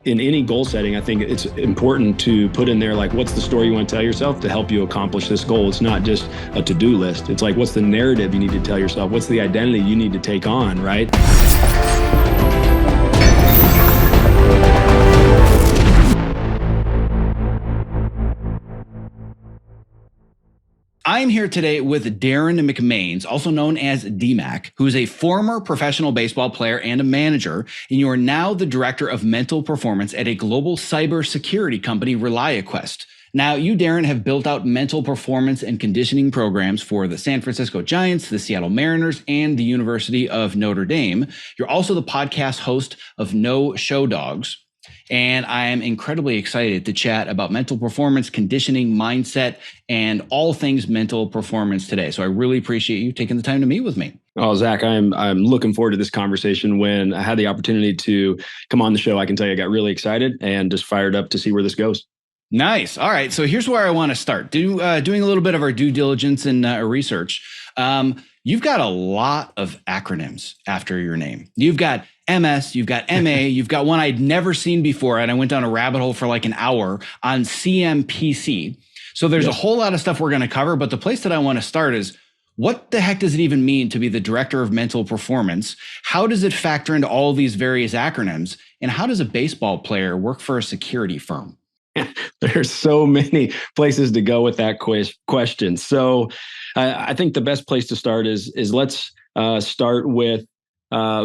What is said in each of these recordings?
in any goal setting, I think it's important to put in there, like, what's the story you want to tell yourself to help you accomplish this goal? It's not just a to-do list. It's like, what's the narrative you need to tell yourself? What's the identity you need to take on, right? I'm here today with Derin McMains, also known as Dmac, who is a former professional baseball player and a manager, and you are now the director of mental performance at a global cybersecurity company, ReliaQuest. Now, you, Derin, have built out mental performance and conditioning programs for the San Francisco Giants, the Seattle Mariners, and the University of Notre Dame. You're also the podcast host of No Show Dogs. And I am incredibly excited to chat about mental performance, conditioning, mindset, and all things mental performance today. So I really appreciate you taking the time to meet with me. Oh, Zach, I'm looking forward to this conversation. When I had the opportunity to come on the show, I can tell you I got really excited and just fired up to see where this goes. Nice. All right. So here's where I want to start. Doing a little bit of our due diligence and research. You've got a lot of acronyms after your name. You've got MS, you've got MA, you've got one I'd never seen before, and I went down a rabbit hole for like an hour on CMPC. So there's a whole lot of stuff we're going to cover, but the place that I want to start is, what the heck does it even mean to be the director of mental performance? How does it factor into all these various acronyms? And how does a baseball player work for a security firm? There's so many places to go with that question. So I think the best place to start is let's start with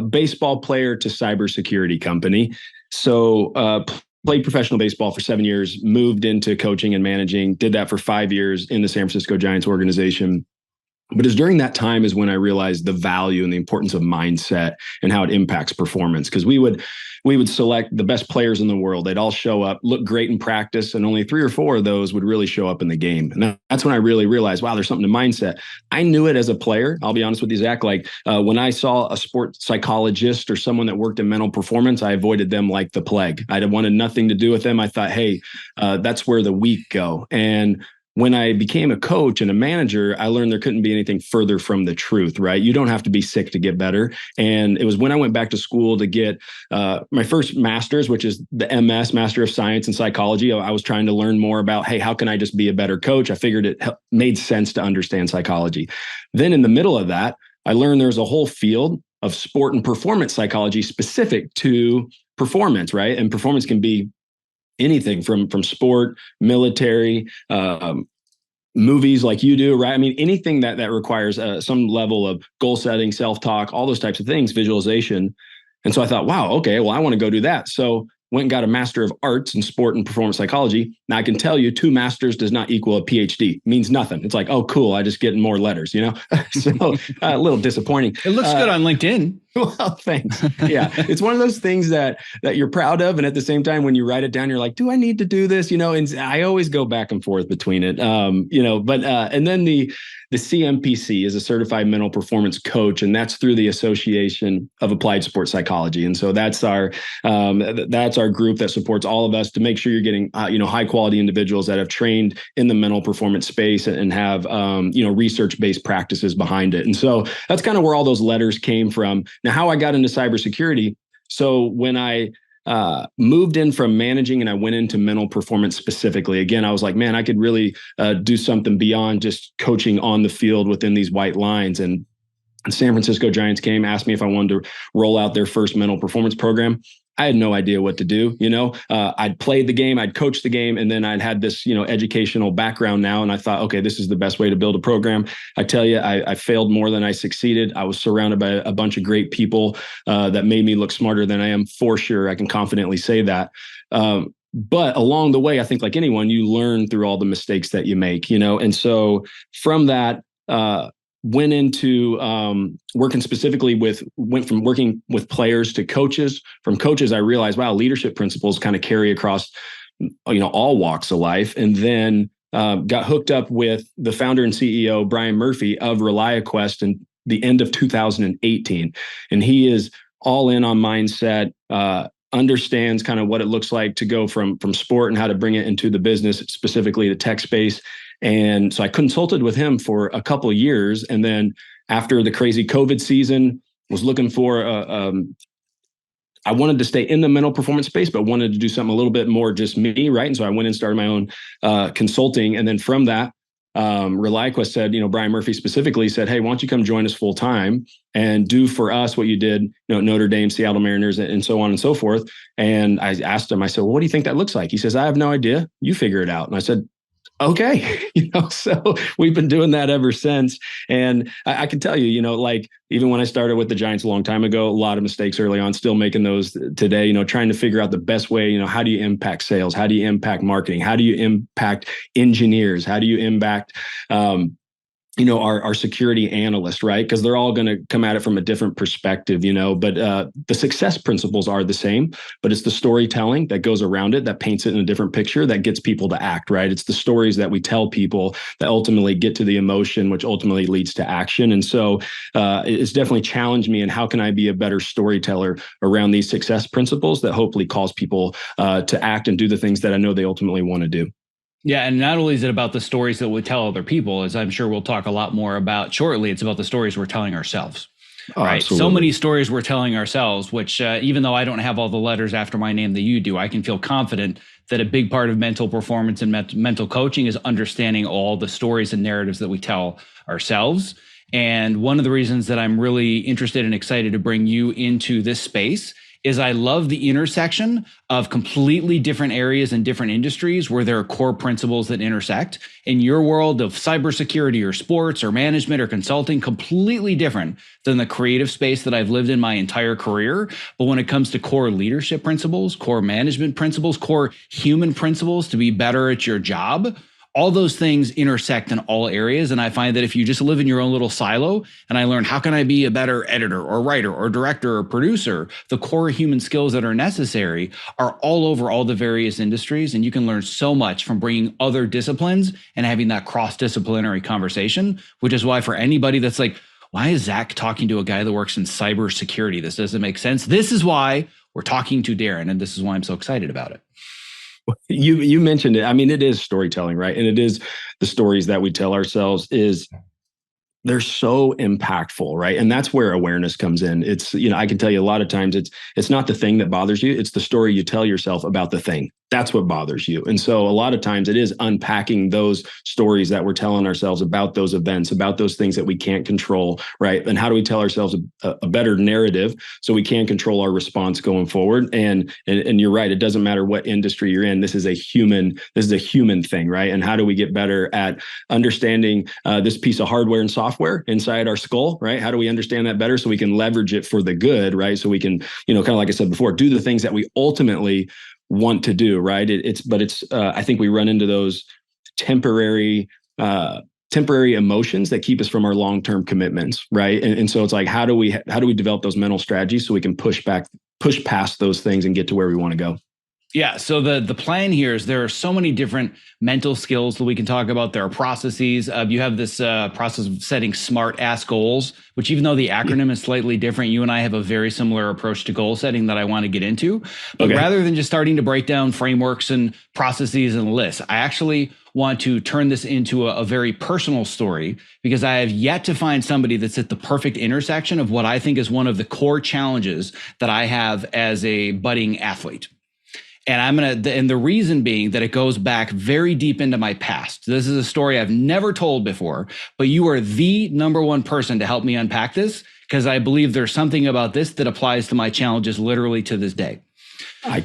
baseball player to cybersecurity company. So played professional baseball for 7 years, moved into coaching and managing, did that for 5 years in the San Francisco Giants organization. But it's during that time is when I realized the value and the importance of mindset and how it impacts performance. Because we would select the best players in the world. They'd all show up, look great in practice, and only 3 or 4 of those would really show up in the game. And that's when I really realized, wow, there's something to mindset. I knew it as a player. I'll be honest with you, Zach. Like when I saw a sports psychologist or someone that worked in mental performance, I avoided them like the plague. I wanted nothing to do with them. I thought, hey, that's where the weak go. And when I became a coach and a manager, I learned there couldn't be anything further from the truth, right? You don't have to be sick to get better. And it was when I went back to school to get my first master's, which is the MS, Master of Science in Psychology. I was trying to learn more about, hey, how can I just be a better coach? I figured it made sense to understand psychology. Then in the middle of that, I learned there's a whole field of sport and performance psychology specific to performance, right? And performance can be anything from sport, military, movies like you do, right? I mean, anything that requires some level of goal setting, self-talk, all those types of things, visualization. And so I thought, wow, okay, well, I want to go do that. So went and got a Master of Arts in Sport and Performance Psychology. Now I can tell you 2 masters does not equal a PhD. It means nothing. It's like, oh, cool, I just get more letters, you know? So a little disappointing. It looks good on LinkedIn. Well, thanks. Yeah. It's one of those things that you're proud of. And at the same time, when you write it down, you're like, do I need to do this? You know, and I always go back and forth between it. And then the CMPC is a certified mental performance coach, and that's through the Association of Applied Sports Psychology. And so that's our group that supports all of us to make sure you're getting, high quality individuals that have trained in the mental performance space and have, research-based practices behind it. And so that's kind of where all those letters came from. Now, how I got into cybersecurity. So when I moved in from managing and I went into mental performance specifically, again, I was like, man, I could really do something beyond just coaching on the field within these white lines. And San Francisco Giants came, asked me if I wanted to roll out their first mental performance program. I had no idea what to do. I'd played the game, I'd coached the game, and then I'd had this, educational background now. And I thought, okay, this is the best way to build a program. I tell you, I failed more than I succeeded. I was surrounded by a bunch of great people that made me look smarter than I am, for sure. I can confidently say that. But along the way, I think like anyone, you learn through all the mistakes that you make, And so from that, went into went from working with players to coaches. From coaches, I realized, wow, leadership principles kind of carry across, all walks of life. And then got hooked up with the founder and CEO, Brian Murphy of ReliaQuest in the end of 2018. And he is all in on mindset, understands kind of what it looks like to go from sport and how to bring it into the business, specifically the tech space. And so I consulted with him for a couple of years. And then after the crazy COVID season, was looking for I wanted to stay in the mental performance space, but wanted to do something a little bit more just me, right? And so I went and started my own consulting. And then from that, ReliaQuest said, Brian Murphy specifically said, hey, why don't you come join us full time and do for us what you did, Notre Dame, Seattle Mariners, and so on and so forth. And I asked him, I said, well, what do you think that looks like? He says, I have no idea. You figure it out. And I said, okay, so we've been doing that ever since. And I can tell you, like even when I started with the Giants a long time ago, a lot of mistakes early on, still making those today, trying to figure out the best way, how do you impact sales? How do you impact marketing? How do you impact engineers? How do you impact, our security analyst, right? Because they're all going to come at it from a different perspective, but the success principles are the same, but it's the storytelling that goes around it that paints it in a different picture that gets people to act, right? It's the stories that we tell people that ultimately get to the emotion, which ultimately leads to action. And so it's definitely challenged me in how can I be a better storyteller around these success principles that hopefully cause people to act and do the things that I know they ultimately want to do. Yeah, and not only is it about the stories that we tell other people, as I'm sure we'll talk a lot more about shortly, it's about the stories we're telling ourselves. Oh, right. Absolutely. So many stories we're telling ourselves, which even though I don't have all the letters after my name that you do, I can feel confident that a big part of mental performance and mental coaching is understanding all the stories and narratives that we tell ourselves. And one of the reasons that I'm really interested and excited to bring you into this space is I love the intersection of completely different areas and different industries where there are core principles that intersect. In your world of cybersecurity or sports or management or consulting, completely different than the creative space that I've lived in my entire career. But when it comes to core leadership principles, core management principles, core human principles to be better at your job, all those things intersect in all areas. And I find that if you just live in your own little silo, and I learn how can I be a better editor or writer or director or producer, the core human skills that are necessary are all over all the various industries. And you can learn so much from bringing other disciplines and having that cross-disciplinary conversation, which is why for anybody that's like, why is Zack talking to a guy that works in cybersecurity? This doesn't make sense. This is why we're talking to Derin, and this is why I'm so excited about it. You mentioned it. I mean, it is storytelling, right? And it is the stories that we tell ourselves they're so impactful, right? And that's where awareness comes in. It's, I can tell you a lot of times it's not the thing that bothers you. It's the story you tell yourself about the thing. That's what bothers you. And so a lot of times it is unpacking those stories that we're telling ourselves about those events, about those things that we can't control, right? And how do we tell ourselves a better narrative so we can control our response going forward? And you're right. It doesn't matter what industry you're in. This is a human thing, right? And how do we get better at understanding this piece of hardware and software inside our skull, right? How do we understand that better so we can leverage it for the good, right? So we can, kind of like I said before, do the things that we ultimately want to do, right? I think we run into those temporary emotions that keep us from our long-term commitments, right? And so it's like, how do we develop those mental strategies so we can push past those things and get to where we want to go? Yeah. So the plan here is there are so many different mental skills that we can talk about. There are processes. You have this process of setting smart ass goals, which even though the acronym is slightly different, you and I have a very similar approach to goal setting that I want to get into. But rather than just starting to break down frameworks and processes and lists, I actually want to turn this into a very personal story because I have yet to find somebody that's at the perfect intersection of what I think is one of the core challenges that I have as a budding athlete. And and the reason being that it goes back very deep into my past. This is a story I've never told before, but you are the number one person to help me unpack this because I believe there's something about this that applies to my challenges literally to this day.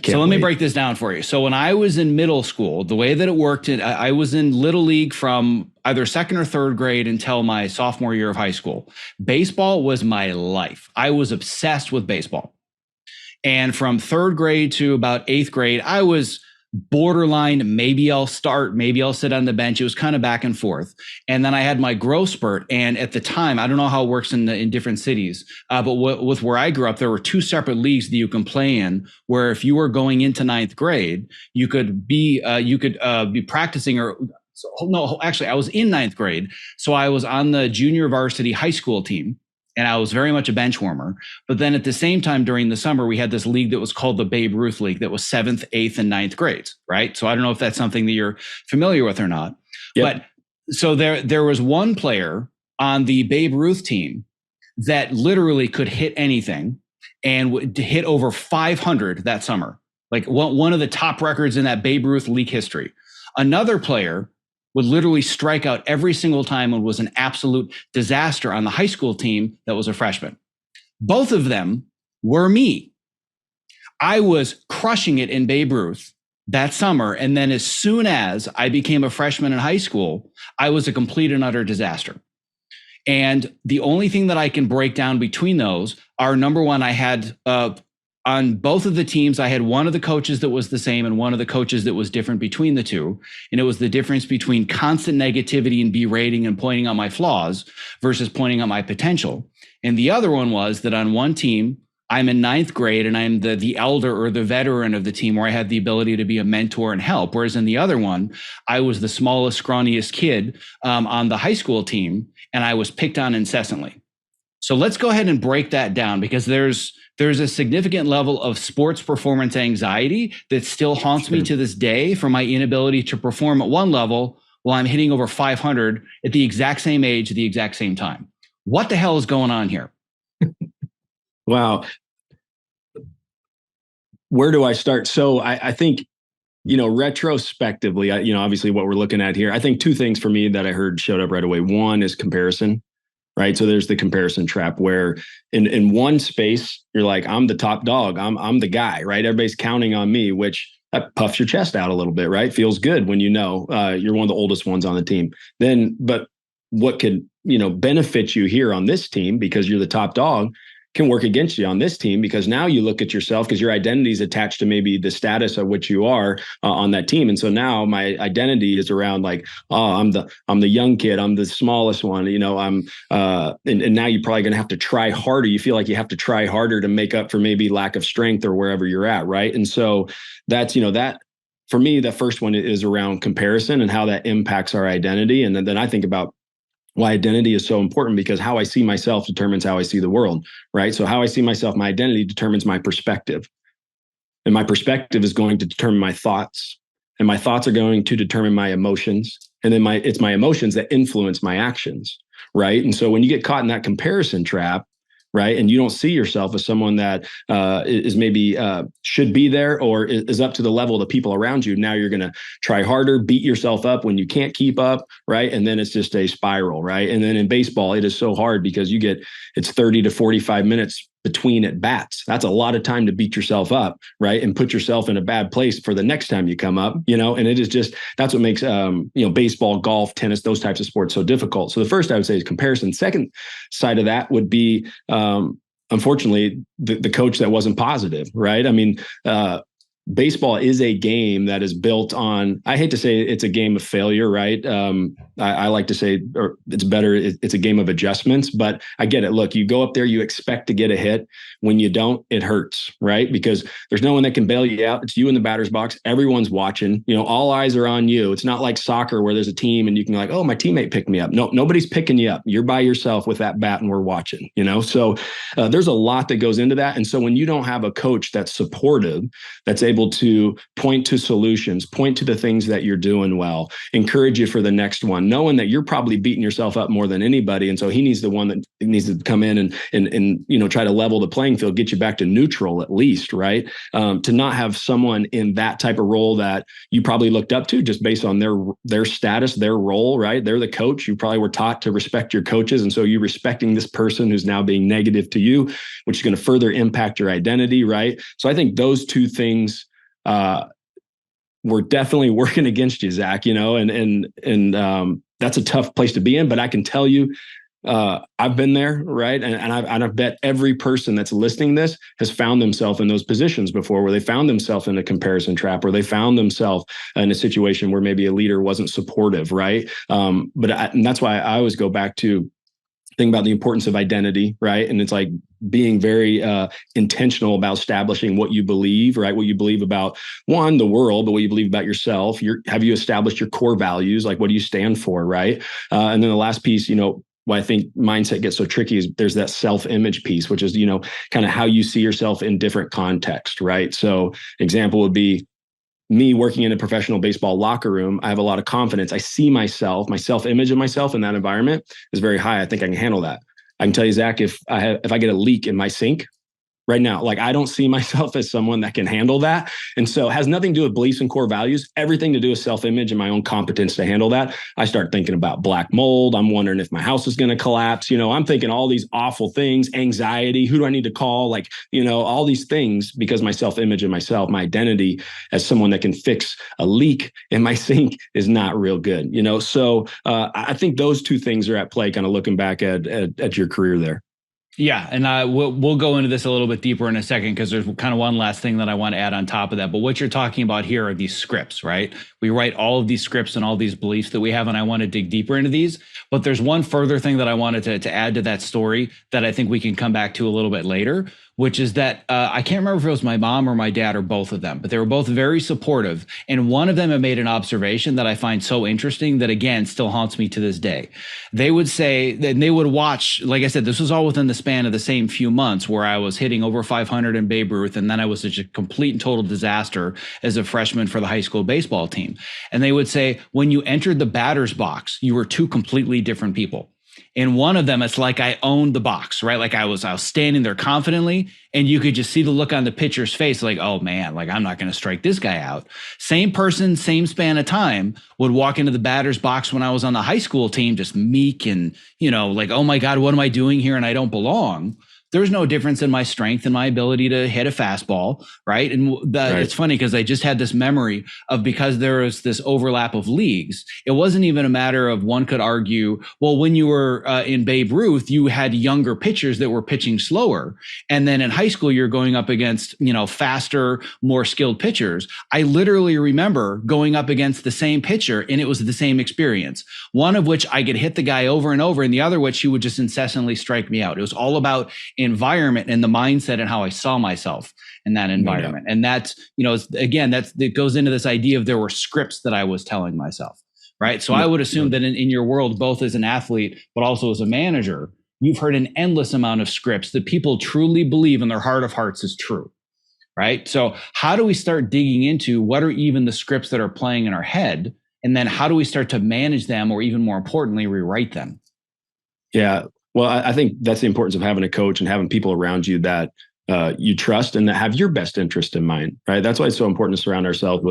So let me break this down for you. So when I was in middle school, the way that it worked, I was in Little League from either second or third grade until my sophomore year of high school. Baseball was my life. I was obsessed with baseball. And from third grade to about eighth grade, I was borderline, maybe I'll start, maybe I'll sit on the bench. It was kind of back and forth. And then I had my growth spurt. And at the time, I don't know how it works in different cities, but with where I grew up, there were two separate leagues that you can play in, where if you were going into ninth grade, you could be practicing actually, I was in ninth grade. So I was on the junior varsity high school team. And I was very much a bench warmer. But then at the same time during the summer, we had this league that was called the Babe Ruth League that was 7th, 8th, and 9th grades, right? So I don't know if that's something that you're familiar with or not. Yep. But so there was one player on the Babe Ruth team that literally could hit anything. and hit over 500 that summer. Like one of the top records in that Babe Ruth league history. Another player would literally strike out every single time and was an absolute disaster on the high school team that was a freshman. Both of them were me. I was crushing it in Babe Ruth that summer. And then as soon as I became a freshman in high school, I was a complete and utter disaster. And the only thing that I can break down between those are, number one, I had on both of the teams, I had one of the coaches that was the same and one of the coaches that was different between the two. And it was the difference between constant negativity and berating and pointing out my flaws versus pointing out my potential. And the other one was that on one team, I'm in ninth grade and I'm the elder or the veteran of the team, where I had the ability to be a mentor and help. Whereas in the other one, I was the smallest, scrawniest kid on the high school team, and I was picked on incessantly. So let's go ahead and break that down, because there's a significant level of sports performance anxiety that still haunts me to this day for my inability to perform at one level while I'm hitting over 500 at the exact same age, at the exact same time. What the hell is going on here? Wow. Where do I start? So I think, retrospectively, obviously what we're looking at here, I think two things for me that I heard showed up right away. One is comparison, right? So there's the comparison trap where in one space, you're like, I'm the top dog. I'm the guy, right? Everybody's counting on me, which that puffs your chest out a little bit, right? Feels good when you're one of the oldest ones on the team. But what could, benefit you here on this team, because you're the top dog, can work against you on this team, because now you look at yourself, because your identity is attached to maybe the status of which you are on that team. And so now my identity is around like, oh, I'm the young kid, I'm the smallest one, and now you're probably going to have to try harder. You feel like you have to try harder to make up for maybe lack of strength or wherever you're at, right? And so that's, that for me, the first one is around comparison and how that impacts our identity. And then I think about why identity is so important, because how I see myself determines how I see the world, right? So how I see myself, my identity determines my perspective. And my perspective is going to determine my thoughts. And my thoughts are going to determine my emotions. And then it's my emotions that influence my actions, right? And so when you get caught in that comparison trap, right, and you don't see yourself as someone that is maybe should be there or is up to the level of the people around you, now you're going to try harder, beat yourself up when you can't keep up, right? And then it's just a spiral, right? And then in baseball, it is so hard because it's 30 to 45 minutes between at bats. That's a lot of time to beat yourself up, right? And put yourself in a bad place for the next time you come up, and it is just, that's what makes, baseball, golf, tennis, those types of sports so difficult. So the first I would say is comparison. Second side of that would be, unfortunately, the coach that wasn't positive, right? I mean, baseball is a game that is built on, I hate to say it's a game of failure, right? I like to say, or it's better, it's a game of adjustments, but I get it. Look, you go up there, you expect to get a hit. When you don't, it hurts, right? Because there's no one that can bail you out. It's you in the batter's box. Everyone's watching, all eyes are on you. It's not like soccer where there's a team and you can be like, oh, my teammate picked me up. No, nobody's picking you up. You're by yourself with that bat and we're watching, So there's a lot that goes into that. And so when you don't have a coach that's supportive, that's able to point to solutions, point to the things that you're doing well, encourage you for the next one, knowing that you're probably beating yourself up more than anybody. And so he needs the one that needs to come in and try to level the playing field, get you back to neutral at least, right? To not have someone in that type of role that you probably looked up to just based on their status, their role, right? They're the coach. You probably were taught to respect your coaches. And so you're respecting this person who's now being negative to you, which is going to further impact your identity, right? So I think those two things we're definitely working against you, Zach, and that's a tough place to be in, but I can tell you, I've been there, right? And I bet every person that's listening to this has found themselves in those positions before, where they found themselves in a comparison trap, or they found themselves in a situation where maybe a leader wasn't supportive, right? And that's why I always go back to think about the importance of identity, right? And it's like being very intentional about establishing what you believe, right? What you believe about, one, the world, but what you believe about yourself. Have you established your core values? Like, what do you stand for, right? And then the last piece, why I think mindset gets so tricky is there's that self-image piece, which is, kind of how you see yourself in different contexts, right? So example would be me working in a professional baseball locker room. I have a lot of confidence. I see myself, my self-image of myself in that environment is very high. I think I can handle that. I can tell you, Zach, if I get a leak in my sink, right now. Like, I don't see myself as someone that can handle that. And so it has nothing to do with beliefs and core values, everything to do with self-image and my own competence to handle that. I start thinking about black mold. I'm wondering if my house is going to collapse. I'm thinking all these awful things, anxiety, who do I need to call? Like, all these things, because my self-image and myself, my identity as someone that can fix a leak in my sink is not real good. So I think those two things are at play, kind of looking back at your career there. Yeah, and we'll go into this a little bit deeper in a second, because there's kind of one last thing that I want to add on top of that. But what you're talking about here are these scripts, right? We write all of these scripts and all these beliefs that we have, and I want to dig deeper into these. But there's one further thing that I wanted to add to that story that I think we can come back to a little bit later, which is that I can't remember if it was my mom or my dad or both of them, but they were both very supportive. And one of them had made an observation that I find so interesting that, again, still haunts me to this day. They would say that they would watch, like I said, this was all within the span of the same few months, where I was hitting over 500 in Babe Ruth, and then I was such a complete and total disaster as a freshman for the high school baseball team. And they would say, when you entered the batter's box, you were two completely different people. In one of them, it's like I owned the box, right? Like I was standing there confidently, and you could just see the look on the pitcher's face, like, oh man, like I'm not going to strike this guy out. Same person, same span of time would walk into the batter's box when I was on the high school team, just meek and, like, oh my God, what am I doing here? And I don't belong. There's no difference in my strength and my ability to hit a fastball, right? And It's funny because I just had this memory of, because there was this overlap of leagues, it wasn't even a matter of, one could argue, well, when you were in Babe Ruth, you had younger pitchers that were pitching slower. And then in high school, you're going up against, faster, more skilled pitchers. I literally remember going up against the same pitcher, and it was the same experience. One of which I could hit the guy over and over, and the other which he would just incessantly strike me out. It was all about environment and the mindset and how I saw myself in that environment. And that's, again, it goes into this idea of there were scripts that I was telling myself, right? So I would assume that in your world, both as an athlete, but also as a manager, you've heard an endless amount of scripts that people truly believe in their heart of hearts is true, right? So how do we start digging into what are even the scripts that are playing in our head? And then how do we start to manage them, or even more importantly, rewrite them? Yeah. Well, I think that's the importance of having a coach and having people around you that you trust and that have your best interest in mind, right? That's why it's so important to surround ourselves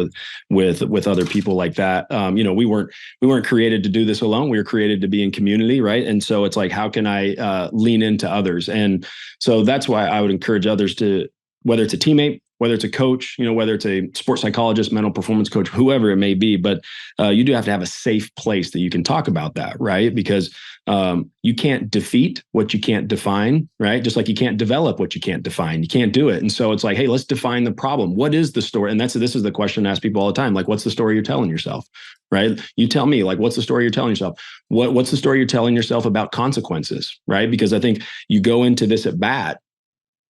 with other people like that. We weren't created to do this alone. We were created to be in community, right? And so it's like, how can I lean into others? And so that's why I would encourage others to, whether it's a teammate, whether it's a coach, whether it's a sports psychologist, mental performance coach, whoever it may be, but you do have to have a safe place that you can talk about that, right? Because you can't defeat what you can't define, right? Just like you can't develop what you can't define. You can't do it. And so it's like, hey, let's define the problem. What is the story? And this is the question I ask people all the time. Like, what's the story you're telling yourself, right? You tell me, like, what's the story you're telling yourself? What's the story you're telling yourself about consequences, right? Because I think you go into this at bat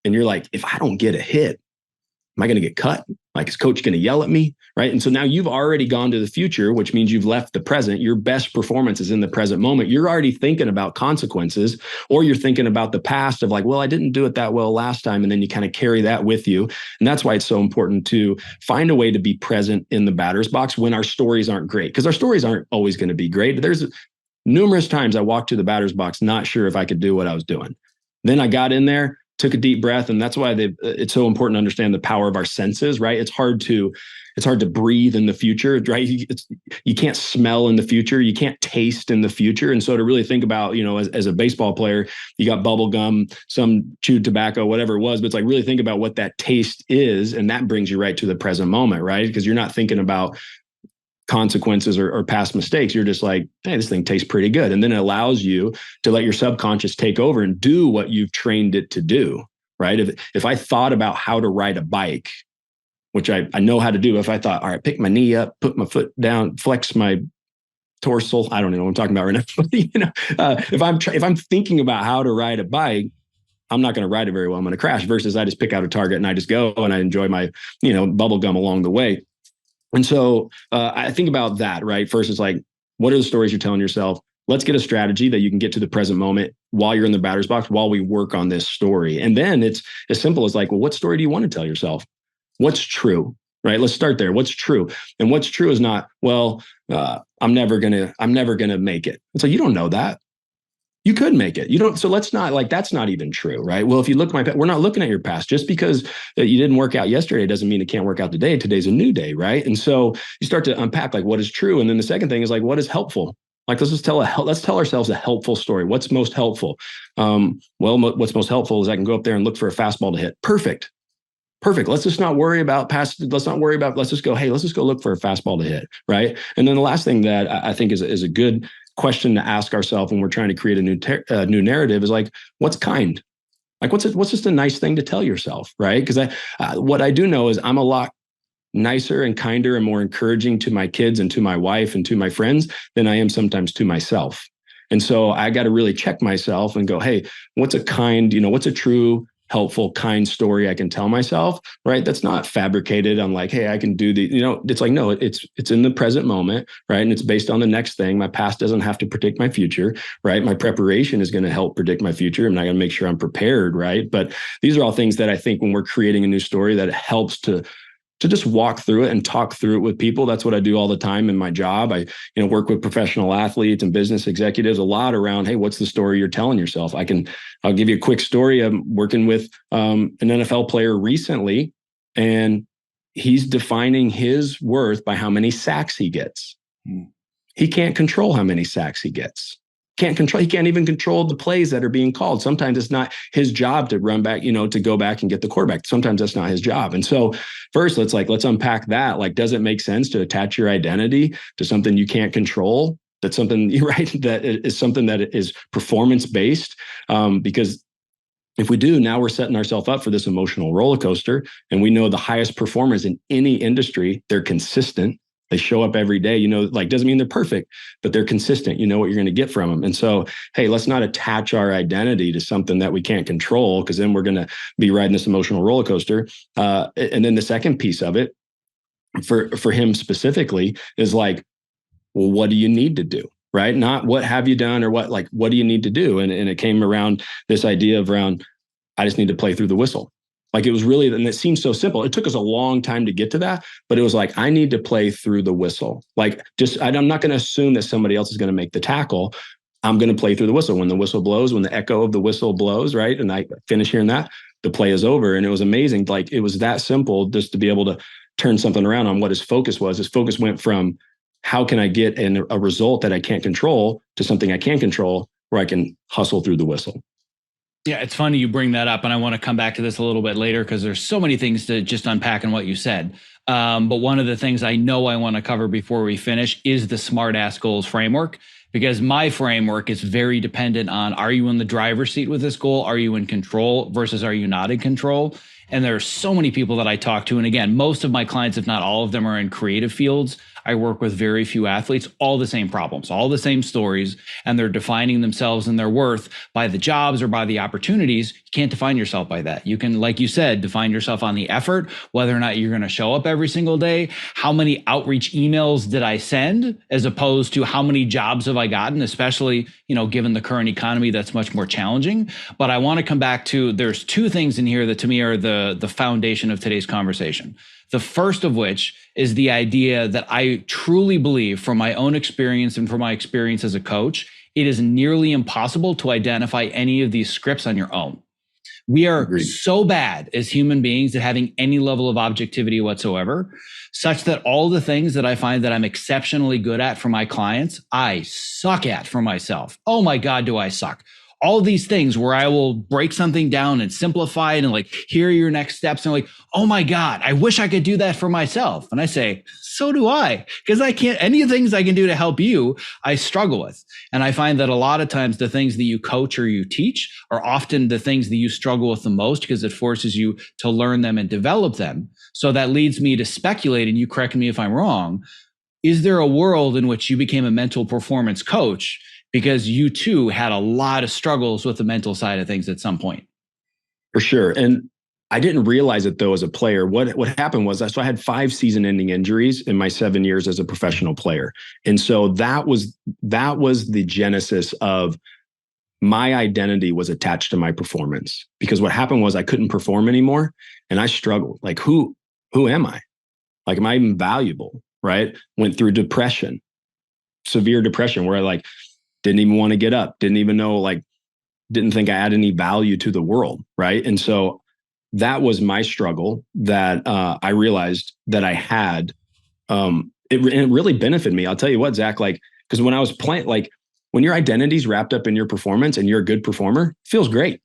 and you're like, if I don't get a hit, am I going to get cut? Like, is coach going to yell at me? Right. And so now you've already gone to the future, which means you've left the present. Your best performance is in the present moment. You're already thinking about consequences, or you're thinking about the past of like, well, I didn't do it that well last time. And then you kind of carry that with you. And that's why it's so important to find a way to be present in the batter's box when our stories aren't great, because our stories aren't always going to be great. There's numerous times I walked to the batter's box, not sure if I could do what I was doing. Then I got in there, took a deep breath. And that's why it's so important to understand the power of our senses, right? It's hard to breathe in the future, right? You can't smell in the future. You can't taste in the future. And so to really think about, as a baseball player, you got bubble gum, some chewed tobacco, whatever it was, but it's like really think about what that taste is. And that brings you right to the present moment, right? Because you're not thinking about consequences or past mistakes. You're just like, hey, this thing tastes pretty good. And then it allows you to let your subconscious take over and do what you've trained it to do, right? If I thought about how to ride a bike, which I know how to do, if I thought, all right, pick my knee up, put my foot down, flex my torso, I don't know what I'm talking about right now. If I'm thinking about how to ride a bike, I'm not going to ride it very well. I'm going to crash, versus I just pick out a target and I just go and I enjoy my, bubble gum along the way. And so I think about that, right? First, it's like, what are the stories you're telling yourself? Let's get a strategy that you can get to the present moment while you're in the batter's box, while we work on this story. And then it's as simple as like, well, what story do you want to tell yourself? What's true, right? Let's start there. What's true? And what's true is not, well, I'm never gonna make it. It's like, you don't know that. You could make it. You don't. So let's not like that's not even true, right? Well, if you look we're not looking at your past. Just because you didn't work out yesterday doesn't mean it can't work out today. Today's a new day, right? And so you start to unpack like what is true, and then the second thing is like what is helpful. Like let's tell ourselves a helpful story. What's most helpful? What's most helpful is I can go up there and look for a fastball to hit. Perfect. Let's just not worry about past. Let's just go. Hey, let's just go look for a fastball to hit, right? And then the last thing that I think is a good question to ask ourselves when we're trying to create a new narrative is like, what's kind? Like, what's just a nice thing to tell yourself, right? Because what I do know is I'm a lot nicer and kinder and more encouraging to my kids and to my wife and to my friends than I am sometimes to myself. And so I got to really check myself and go, hey, what's a kind? What's a true, helpful, kind story I can tell myself, right? That's not fabricated. I'm like, hey, I can do it's like, no, it's in the present moment, right? And it's based on the next thing. My past doesn't have to predict my future, right? My preparation is going to help predict my future. I'm not going to make sure I'm prepared, right? But these are all things that I think when we're creating a new story that it helps to just walk through it and talk through it with people. That's what I do all the time in my job. I, work with professional athletes and business executives a lot around, hey, what's the story you're telling yourself? I'll give you a quick story. I'm working with an NFL player recently, and he's defining his worth by how many sacks he gets. He can't control how many sacks he gets. He can't even control the plays that are being called. Sometimes it's not his job to run back, to go back and get the quarterback. Sometimes that's not his job. And so first, let's unpack that. Like, does it make sense to attach your identity to something you can't control? That's something, right? That is something that is performance-based. Because if we do, now we're setting ourselves up for this emotional roller coaster. And we know the highest performers in any industry, they're consistent. They show up every day, doesn't mean they're perfect, but they're consistent. You know what you're going to get from them. And so, hey, let's not attach our identity to something that we can't control, because then we're going to be riding this emotional roller coaster. And then the second piece of it for him specifically is like, well, what do you need to do? Right? Not what have you done or what do you need to do? And it came around this idea of I just need to play through the whistle. Like it was really, and it seems so simple. It took us a long time to get to that, but it was like, I need to play through the whistle. Like I'm not going to assume that somebody else is going to make the tackle. I'm going to play through the whistle. When the whistle blows, when the echo of the whistle blows, right? And I finish hearing that, the play is over. And it was amazing. Like it was that simple just to be able to turn something around on what his focus was. His focus went from how can I get a result that I can't control to something I can control where I can hustle through the whistle. Yeah, it's funny you bring that up, and I want to come back to this a little bit later because there's so many things to just unpack in what you said. But one of the things I know I want to cover before we finish is the Smart Ass Goals framework, because my framework is very dependent on, are you in the driver's seat with this goal? Are you in control versus are you not in control? And there are so many people that I talk to. And again, most of my clients, if not all of them, are in creative fields. I work with very few athletes, all the same problems, all the same stories, and they're defining themselves and their worth by the jobs or by the opportunities. You can't define yourself by that. You can, like you said, define yourself on the effort, whether or not you're going to show up every single day. How many outreach emails did I send, as opposed to how many jobs have I gotten, especially, given the current economy, that's much more challenging. But I want to come back to, there's two things in here that to me are the foundation of today's conversation. The first of which is the idea that I truly believe, from my own experience and from my experience as a coach, it is nearly impossible to identify any of these scripts on your own. We are so bad as human beings at having any level of objectivity whatsoever, such that all the things that I find that I'm exceptionally good at for my clients, I suck at for myself. Oh my God, do I suck. All these things where I will break something down and simplify it and like, here are your next steps. And like, oh my God, I wish I could do that for myself. And I say, so do I, because I can't, any of the things I can do to help you, I struggle with. And I find that a lot of times the things that you coach or you teach are often the things that you struggle with the most, because it forces you to learn them and develop them. So that leads me to speculate, and you correct me if I'm wrong. Is there a world in which you became a mental performance coach because you too had a lot of struggles with the mental side of things at some point? For sure. And I didn't realize it though as a player. What happened was, so I had 5 season-ending injuries in my 7 years as a professional player. And so that was the genesis of my identity was attached to my performance. Because what happened was I couldn't perform anymore and I struggled. Like, who am I? Like, am I even valuable? Right? Went through depression, severe depression, where didn't even want to get up, didn't even know, like, didn't think I had any value to the world. Right. And so that was my struggle that I realized that I had. It really benefited me. I'll tell you what, Zach, like, because when I was playing, like, when your identity's wrapped up in your performance and you're a good performer, it feels great.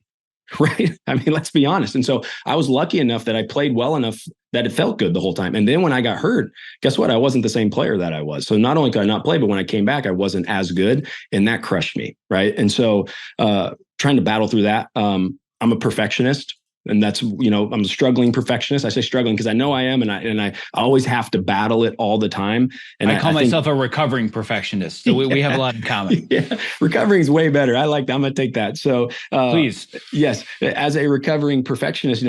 Right. I mean, let's be honest. And so I was lucky enough that I played well enough that it felt good the whole time. And then when I got hurt, guess what? I wasn't the same player that I was. So not only could I not play, but when I came back, I wasn't as good, and that crushed me. Right. And so trying to battle through that. I'm a perfectionist. And that's, I'm a struggling perfectionist. I say struggling because I know I am, and I always have to battle it all the time. And I call myself a recovering perfectionist. So we have a lot in common. Yeah, recovering is way better. I'm going to take that. So please, yes, as a recovering perfectionist,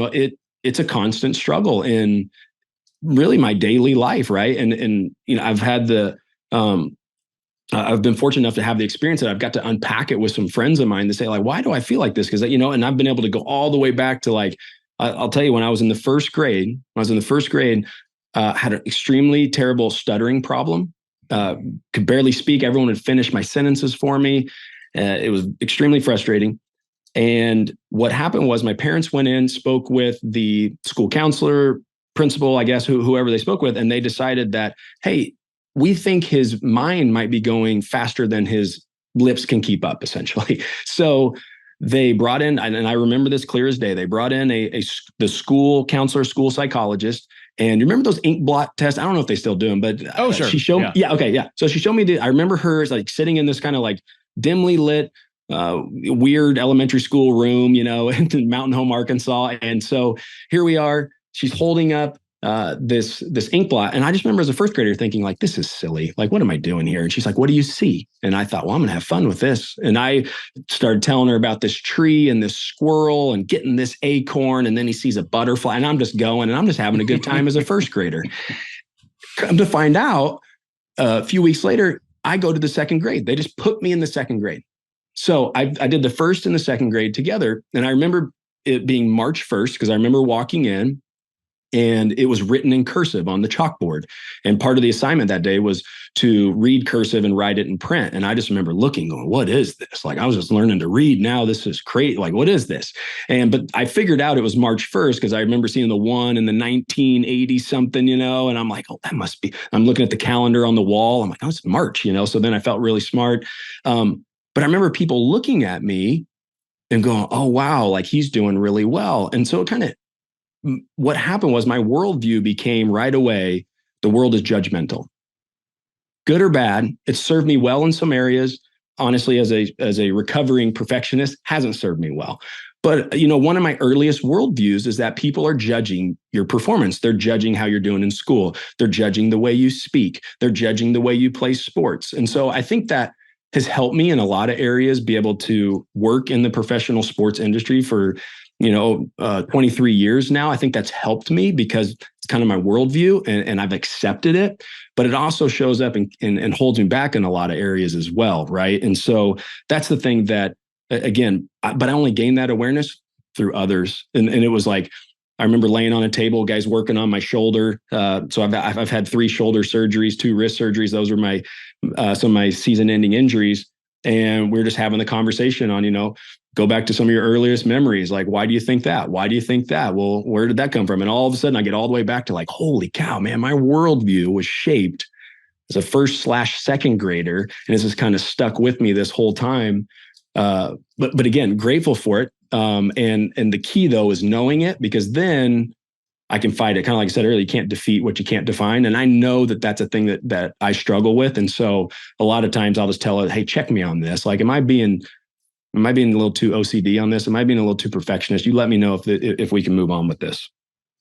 it's a constant struggle in really my daily life, right? And I've had I've been fortunate enough to have the experience that I've got to unpack it with some friends of mine to say, like, why do I feel like this? Because, and I've been able to go all the way back to, like, I'll tell you, when I was in the first grade, had an extremely terrible stuttering problem, could barely speak. Everyone would finish my sentences for me. It was extremely frustrating. And what happened was my parents went in, spoke with the school counselor, principal, I guess, whoever they spoke with, and they decided that, hey, we think his mind might be going faster than his lips can keep up, essentially. So they brought in, and I remember this clear as day, they brought in the school counselor, school psychologist. And you remember those ink blot tests? I don't know if they still do them, but sure. She showed me. Yeah. Okay. Yeah. So she showed me I remember her like sitting in this kind of like dimly lit, weird elementary school room, in Mountain Home, Arkansas. And so here we are, she's holding up this ink blot. And I just remember as a first grader thinking, like, this is silly. Like, what am I doing here? And she's like, what do you see? And I thought, well, I'm going to have fun with this. And I started telling her about this tree and this squirrel and getting this acorn. And then he sees a butterfly, and I'm just going, and I'm just having a good time as a first grader. Come to find out, a few weeks later, I go to the second grade. They just put me in the second grade. So I did the first and the second grade together. And I remember it being March 1st, because I remember walking in, and it was written in cursive on the chalkboard. And part of the assignment that day was to read cursive and write it in print. And I just remember looking, going, what is this? Like, I was just learning to read. Now this is crazy. Like, what is this? But I figured out it was March 1st because I remember seeing the 1 in the 1980 something, and I'm like, oh, that must be, I'm looking at the calendar on the wall. I'm like, oh, it's March, So then I felt really smart. But I remember people looking at me and going, oh, wow, like, he's doing really well. And so it kind of, what happened was my worldview became right away, the world is judgmental. Good or bad, it served me well in some areas. Honestly, as a recovering perfectionist, hasn't served me well. But, one of my earliest worldviews is that people are judging your performance. They're judging how you're doing in school. They're judging the way you speak. They're judging the way you play sports. And so I think that has helped me in a lot of areas be able to work in the professional sports industry for 23 years now. I think that's helped me because it's kind of my worldview, and I've accepted it, but it also shows up and holds me back in a lot of areas as well. Right. And so that's the thing that, again, but I only gained that awareness through others. And it was like, I remember laying on a table, guys working on my shoulder. So I've had 3 shoulder surgeries, 2 wrist surgeries. Those were my, some of my season ending injuries. And we're just having the conversation on, go back to some of your earliest memories. Like, why do you think that? Why do you think that? Well, where did that come from? And all of a sudden I get all the way back to, like, holy cow, man, my worldview was shaped as a first/second grader. And it's just kind of stuck with me this whole time. But again, grateful for it. And the key though is knowing it, because then I can fight it. Kind of like I said earlier, you can't defeat what you can't define. And I know that that's a thing that I struggle with. And so a lot of times I'll just tell it, hey, check me on this. Like, am I being a little too OCD on this? Am I being a little too perfectionist? You let me know if we can move on with this.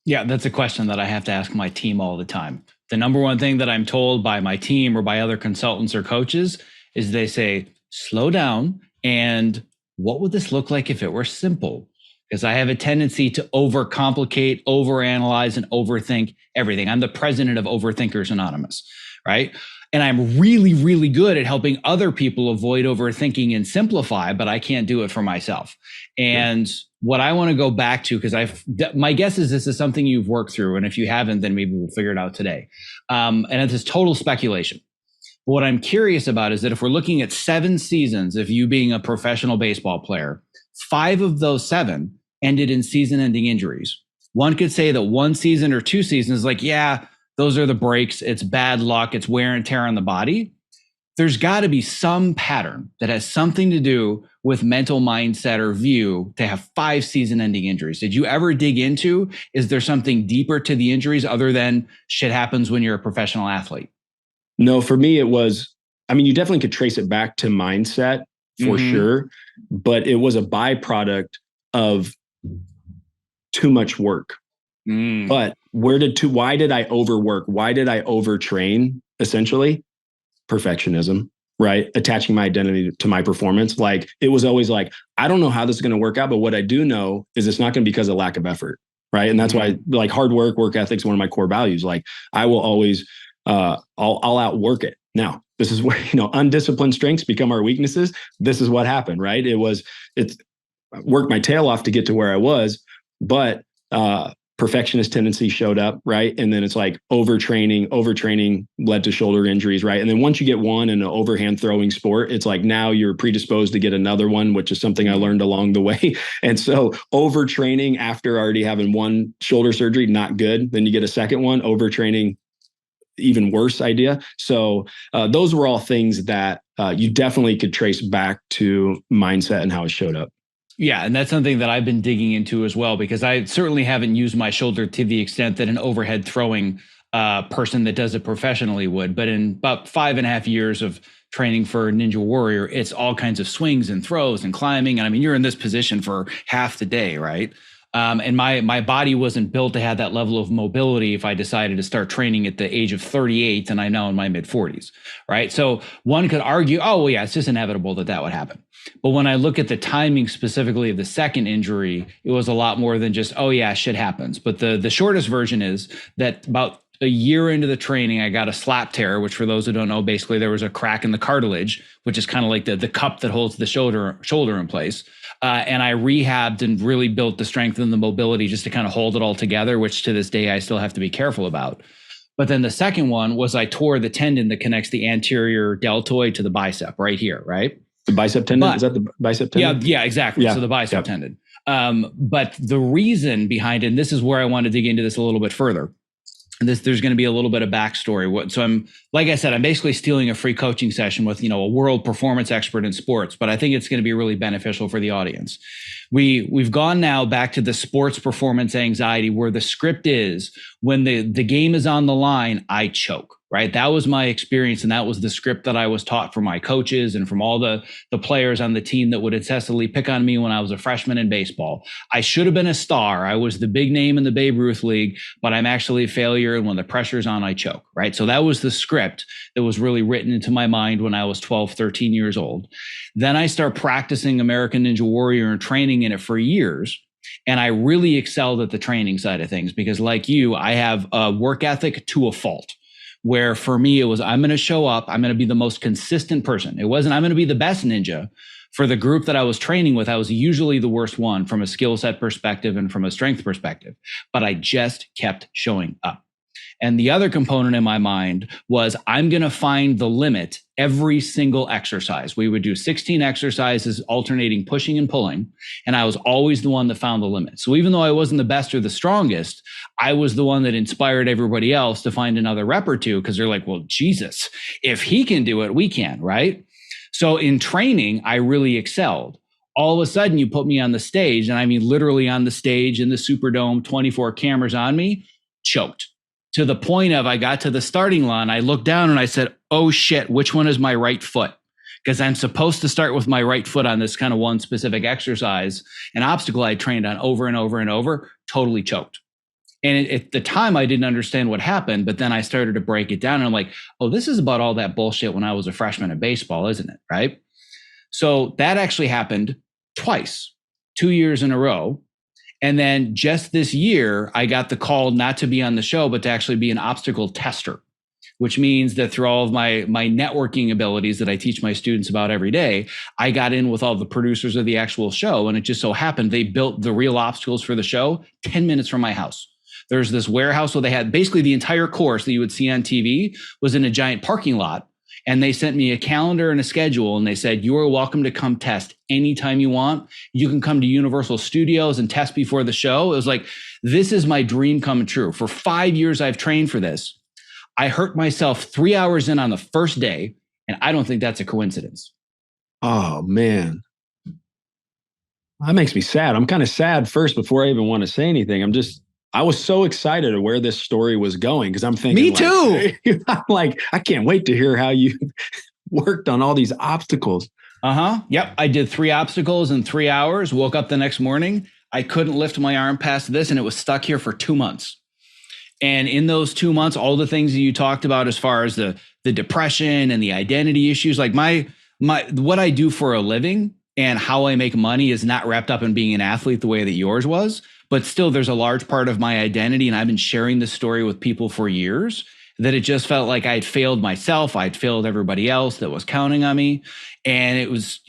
Yeah, that's a question that I have to ask my team all the time. The number one thing that I'm told by my team or by other consultants or coaches is they say, slow down. And what would this look like if it were simple? Because I have a tendency to overcomplicate, overanalyze, and overthink everything. I'm the president of Overthinkers Anonymous, right? And I'm really, really good at helping other people avoid overthinking and simplify, but I can't do it for myself. And what I want to go back to, because my guess is this is something you've worked through. And if you haven't, then maybe we'll figure it out today. And it's total speculation. But what I'm curious about is that if we're looking at 7 seasons of you being a professional baseball player, 5 of those 7 ended in season-ending injuries. One could say that 1 season or 2 seasons, like, yeah, those are the breaks. It's bad luck. It's wear and tear on the body. There's got to be some pattern that has something to do with mental mindset or view to have 5 season-ending injuries. Did you ever dig into, is there something deeper to the injuries other than shit happens when you're a professional athlete? No, for me, it was, I mean, you definitely could trace it back to mindset for sure, but it was a byproduct of too much work. But why did I overwork? Why did I overtrain? Essentially, perfectionism, right? Attaching my identity to my performance. Like, it was always like, I don't know how this is going to work out, but what I do know is it's not going to be because of lack of effort, right? And that's why, like, hard work ethics, one of my core values. Like, I will always, I'll outwork it. Now, this is where, undisciplined strengths become our weaknesses. This is what happened, right? It's worked my tail off to get to where I was, but perfectionist tendency showed up, right? And then it's like overtraining led to shoulder injuries, right? And then once you get one in an overhand throwing sport, it's like now you're predisposed to get another one, which is something I learned along the way. And so overtraining after already having one shoulder surgery, not good. Then you get a second one, overtraining, even worse idea. So those were all things that you definitely could trace back to mindset and how it showed up. Yeah, and that's something that I've been digging into as well, because I certainly haven't used my shoulder to the extent that an overhead throwing person that does it professionally would. But in about 5.5 years of training for Ninja Warrior, it's all kinds of swings and throws and climbing. And I mean, you're in this position for half the day, right? And my body wasn't built to have that level of mobility if I decided to start training at the age of 38 and I'm now in my mid 40s, right? So one could argue, oh, well, yeah, it's just inevitable that would happen. But when I look at the timing specifically of the second injury, it was a lot more than just, oh yeah, shit happens. But the shortest version is that about a year into the training, I got a slap tear, which for those who don't know, basically there was a crack in the cartilage, which is kind of like the cup that holds the shoulder in place. And I rehabbed and really built the strength and the mobility just to kind of hold it all together, which to this day I still have to be careful about. But then the second one was I tore the tendon that connects the anterior deltoid to the bicep right here, right? The bicep tendon? Is that the bicep tendon? Yeah, exactly. Yeah. So the bicep tendon. But the reason behind it, and this is where I want to dig into this a little bit further. And there's going to be a little bit of backstory. So I'm, like I said, I'm basically stealing a free coaching session with, a world performance expert in sports, but I think it's going to be really beneficial for the audience. We've gone now back to the sports performance anxiety, where the script is when the game is on the line, I choke. Right. That was my experience. And that was the script that I was taught from my coaches and from all the players on the team that would incessantly pick on me when I was a freshman in baseball. I should have been a star. I was the big name in the Babe Ruth League, but I'm actually a failure. And when the pressure's on, I choke. Right. So that was the script that was really written into my mind when I was 12, 13 years old. Then I start practicing American Ninja Warrior and training in it for years. And I really excelled at the training side of things because, like you, I have a work ethic to a fault. Where for me, it was, I'm going to show up. I'm going to be the most consistent person. It wasn't, I'm going to be the best ninja. For the group that I was training with, I was usually the worst one from a skill set perspective and from a strength perspective. But I just kept showing up. And the other component in my mind was, I'm going to find the limit every single exercise. We would do 16 exercises, alternating pushing and pulling. And I was always the one that found the limit. So even though I wasn't the best or the strongest, I was the one that inspired everybody else to find another rep or two, because they're like, well, Jesus, if he can do it, we can, right? So in training, I really excelled. All of a sudden, you put me on the stage, and I mean literally on the stage in the Superdome, 24 cameras on me, choked. To the point of, I got to the starting line, I looked down and I said, oh shit, which one is my right foot? Because I'm supposed to start with my right foot on this kind of one specific exercise, an obstacle I trained on over and over and over, totally choked. And at the time, I didn't understand what happened, but then I started to break it down and I'm like, oh, this is about all that bullshit when I was a freshman in baseball, isn't it? Right? So that actually happened twice, 2 years in a row. And then just this year, I got the call not to be on the show, but to actually be an obstacle tester, which means that through all of my networking abilities that I teach my students about every day, I got in with all the producers of the actual show. And it just so happened they built the real obstacles for the show 10 minutes from my house. There's this warehouse where they had basically the entire course that you would see on TV was in a giant parking lot. And they sent me a calendar and a schedule, and they said, you are welcome to come test anytime you want. You can come to Universal Studios and test before the show. It was like, this is my dream come true. For 5 years, I've trained for this. I hurt myself 3 hours in on the first day, and I don't think that's a coincidence. Oh, man. That makes me sad. I'm kind of sad first before I even want to say anything. I was so excited at where this story was going because I'm thinking, me too. I'm like, I can't wait to hear how you worked on all these obstacles. Yep. I did 3 obstacles in 3 hours, woke up the next morning. I couldn't lift my arm past this, and it was stuck here for 2 months. And in those 2 months, all the things that you talked about as far as the depression and the identity issues, like my what I do for a living and how I make money is not wrapped up in being an athlete the way that yours was. But still, there's a large part of my identity, and I've been sharing this story with people for years, that it just felt like I'd failed myself. I'd failed everybody else that was counting on me. And it was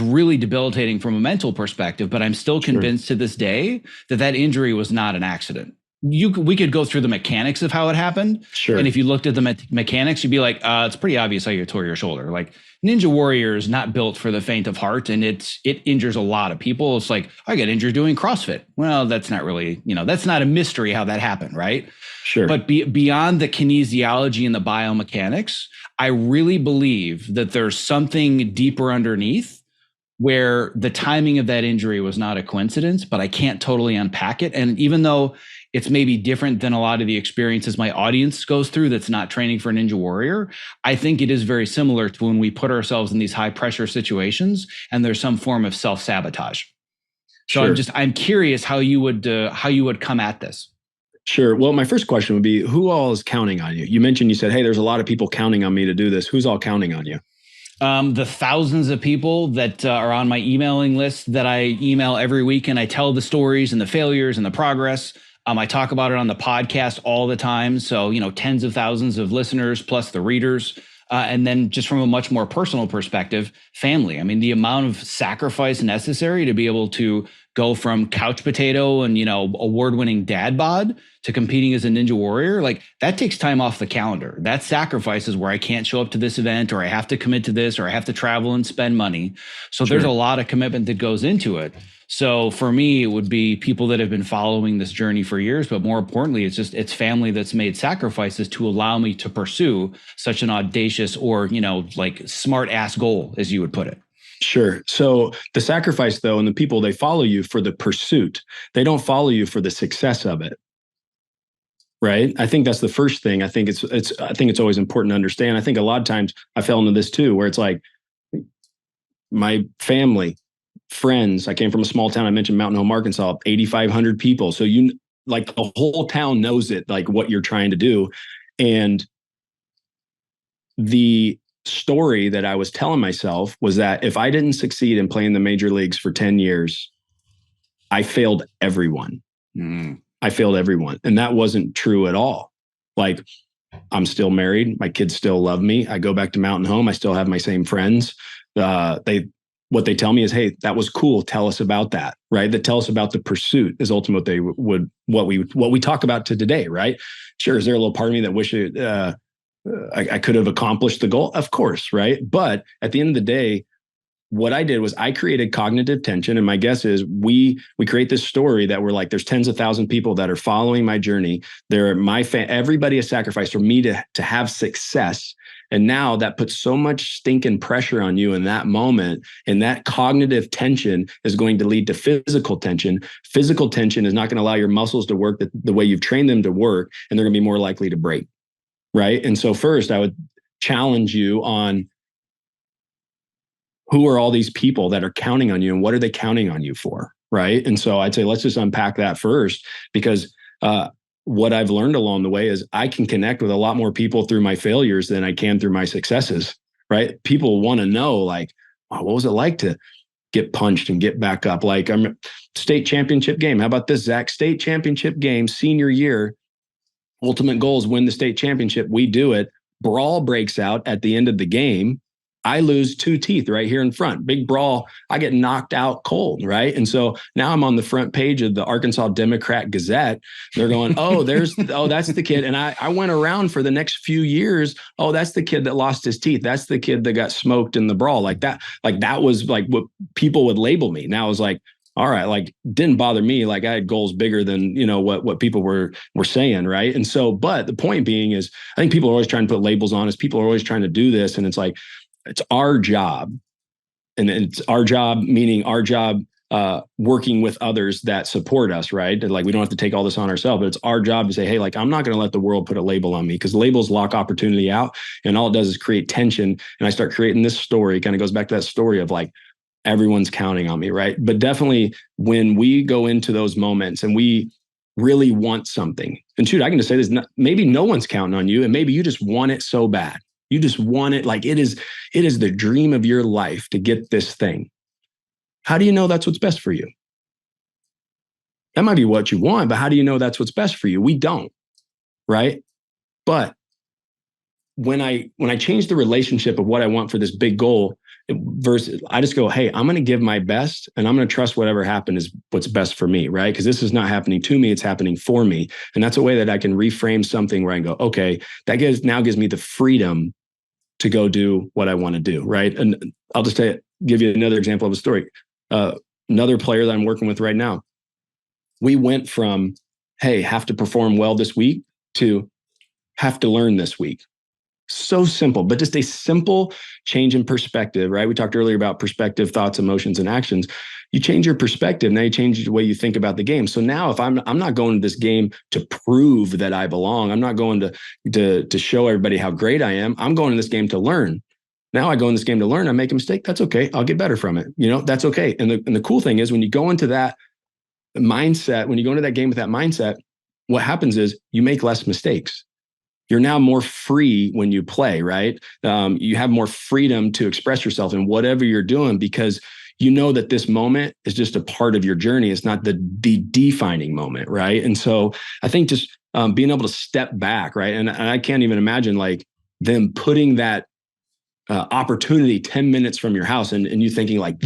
really debilitating from a mental perspective, but I'm still convinced to this day that injury was not an accident. We could go through the mechanics of how it happened. Sure. And if you looked at the mechanics, you'd be like, it's pretty obvious how you tore your shoulder. Like, Ninja Warrior is not built for the faint of heart, and it injures a lot of people. It's like, I got injured doing CrossFit. Well, that's not really, that's not a mystery how that happened, right? Sure. But beyond the kinesiology and the biomechanics, I really believe that there's something deeper underneath where the timing of that injury was not a coincidence, but I can't totally unpack it. And even though it's maybe different than a lot of the experiences my audience goes through that's not training for Ninja Warrior, I think it is very similar to when we put ourselves in these high pressure situations and there's some form of self-sabotage. So Sure. I'm curious how you would come at this. Sure. Well, my first question would be, who all is counting on you? You said, hey, there's a lot of people counting on me to do this. Who's all counting on you? The thousands of people that are on my emailing list that I email every week, and I tell the stories and the failures and the progress. I talk about it on the podcast all the time. So, tens of thousands of listeners plus the readers. And then just from a much more personal perspective, family. I mean, the amount of sacrifice necessary to be able to go from couch potato and, award-winning dad bod to competing as a Ninja Warrior, like that takes time off the calendar. That sacrifice is where I can't show up to this event, or I have to commit to this, or I have to travel and spend money. So There's a lot of commitment that goes into it. So for me, it would be people that have been following this journey for years, but more importantly, it's family that's made sacrifices to allow me to pursue such an audacious or, smart ass goal, as you would put it. Sure. So the sacrifice, though, and the people, they follow you for the pursuit. They don't follow you for the success of it. Right. I think that's the first thing. I think it's always important to understand. I think a lot of times I fell into this too, where it's like my family, friends. I came from a small town. I mentioned Mountain Home, Arkansas, 8,500 people. So the whole town knows it, like what you're trying to do. And the story that I was telling myself was that if I didn't succeed in playing the major leagues for 10 years, I failed everyone. I failed everyone. And that wasn't true at all. Like, I'm still married. My kids still love me. I go back to Mountain Home. I still have my same friends. What they tell me is, hey, that was cool. Tell us about that, right? That tell us about the pursuit is ultimately what we talk about to today, right? Sure. Is there a little part of me that wish I could have accomplished the goal? Of course, right? But at the end of the day, what I did was I created cognitive tension. And my guess is we create this story that we're like, there's tens of thousands of people that are following my journey. Everybody has sacrificed for me to have success. And now that puts so much stinking pressure on you in that moment. And that cognitive tension is going to lead to physical tension. Physical tension is not going to allow your muscles to work the way you've trained them to work. And they're going to be more likely to break. Right. And so first, I would challenge you on who are all these people that are counting on you and what are they counting on you for? Right. And so I'd say, let's just unpack that first, because what I've learned along the way is I can connect with a lot more people through my failures than I can through my successes. Right. People want to know, like, oh, what was it like to get punched and get back up? Like, I'm state championship game. How about this, Zack? State championship game, senior year. Ultimate goal is win the state championship. We do it. Brawl breaks out at the end of the game. I lose 2 teeth right here in front. Big brawl. I get knocked out cold, right? And so now I'm on the front page of the Arkansas Democrat Gazette. They're going, oh, that's the kid. And I went around for the next few years. Oh, that's the kid that lost his teeth. That's the kid that got smoked in the brawl. Like that was like what people would label me. Now I was like, all right, like didn't bother me. Like I had goals bigger than, what people were saying. Right. And so, but the point being is I think people are always trying to put labels on us. People are always trying to do this. And it's like, it's our job, and it's our job, meaning our job working with others that support us, right? And like we don't have to take all this on ourselves, but it's our job to say, hey, like I'm not going to let the world put a label on me, because labels lock opportunity out, and all it does is create tension. And I start creating this story. Kind of goes back to that story of like everyone's counting on me, right? But definitely when we go into those moments and we really want something, and shoot, I can just say this: maybe no one's counting on you, and maybe you just want it so bad. You just want it, like it is the dream of your life to get this thing. How do you know that's what's best for you? That might be what you want, but how do you know that's what's best for you? We don't, right? But when I change the relationship of what I want for this big goal versus I just go, hey, I'm going to give my best, and I'm going to trust whatever happened is what's best for me, right? Because this is not happening to me, it's happening for me. And that's a way that I can reframe something where I go, okay, that now gives me the freedom to go do what I want to do, right? And I'll just give you another example of a story. Another player that I'm working with right now, we went from, hey, have to perform well this week to have to learn this week. So simple, but just a simple change in perspective, right? We talked earlier about perspective, thoughts, emotions, and actions. You change your perspective, now you change the way you think about the game. So now if I'm not going to this game to prove that I belong, I'm not going to show everybody how great I am. I'm going to this game to learn. Now I go in this game to learn. I make a mistake. That's okay. I'll get better from it. That's okay. And the cool thing is when you go into that mindset, when you go into that game with that mindset, what happens is you make less mistakes. You're now more free when you play, right? You have more freedom to express yourself in whatever you're doing, because you know that this moment is just a part of your journey. It's not the defining moment, right? And so I think just being able to step back, right? And I can't even imagine like them putting that opportunity 10 minutes from your house and you thinking like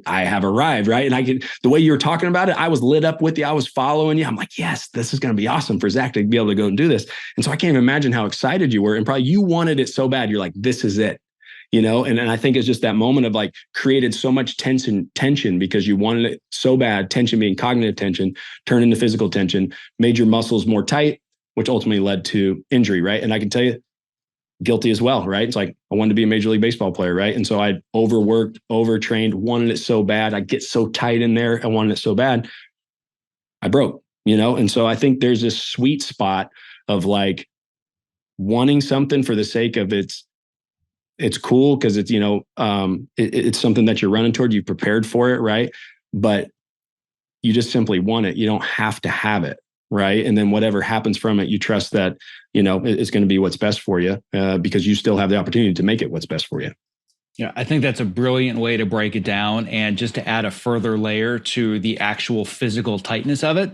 I have arrived, right? And the way you were talking about it, I was lit up with you. I was following you. I'm like, yes, this is going to be awesome for Zach to be able to go and do this. And so I can't even imagine how excited you were. And probably you wanted it so bad. You're like, this is it, and I think it's just that moment of like created so much tension because you wanted it so bad. Tension being cognitive tension, turned into physical tension, made your muscles more tight, which ultimately led to injury, right? And I can tell you, guilty as well, right? It's like I wanted to be a Major League Baseball player, right? And so I overworked, overtrained, wanted it so bad. I get so tight in there. I wanted it so bad. I broke, And so I think there's this sweet spot of like wanting something for the sake of it's cool because it's, it's something that you're running toward. You prepared for it, right? But you just simply want it. You don't have to have it. Right. And then whatever happens from it, you trust that, it's going to be what's best for you because you still have the opportunity to make it what's best for you. Yeah, I think that's a brilliant way to break it down. And just to add a further layer to the actual physical tightness of it,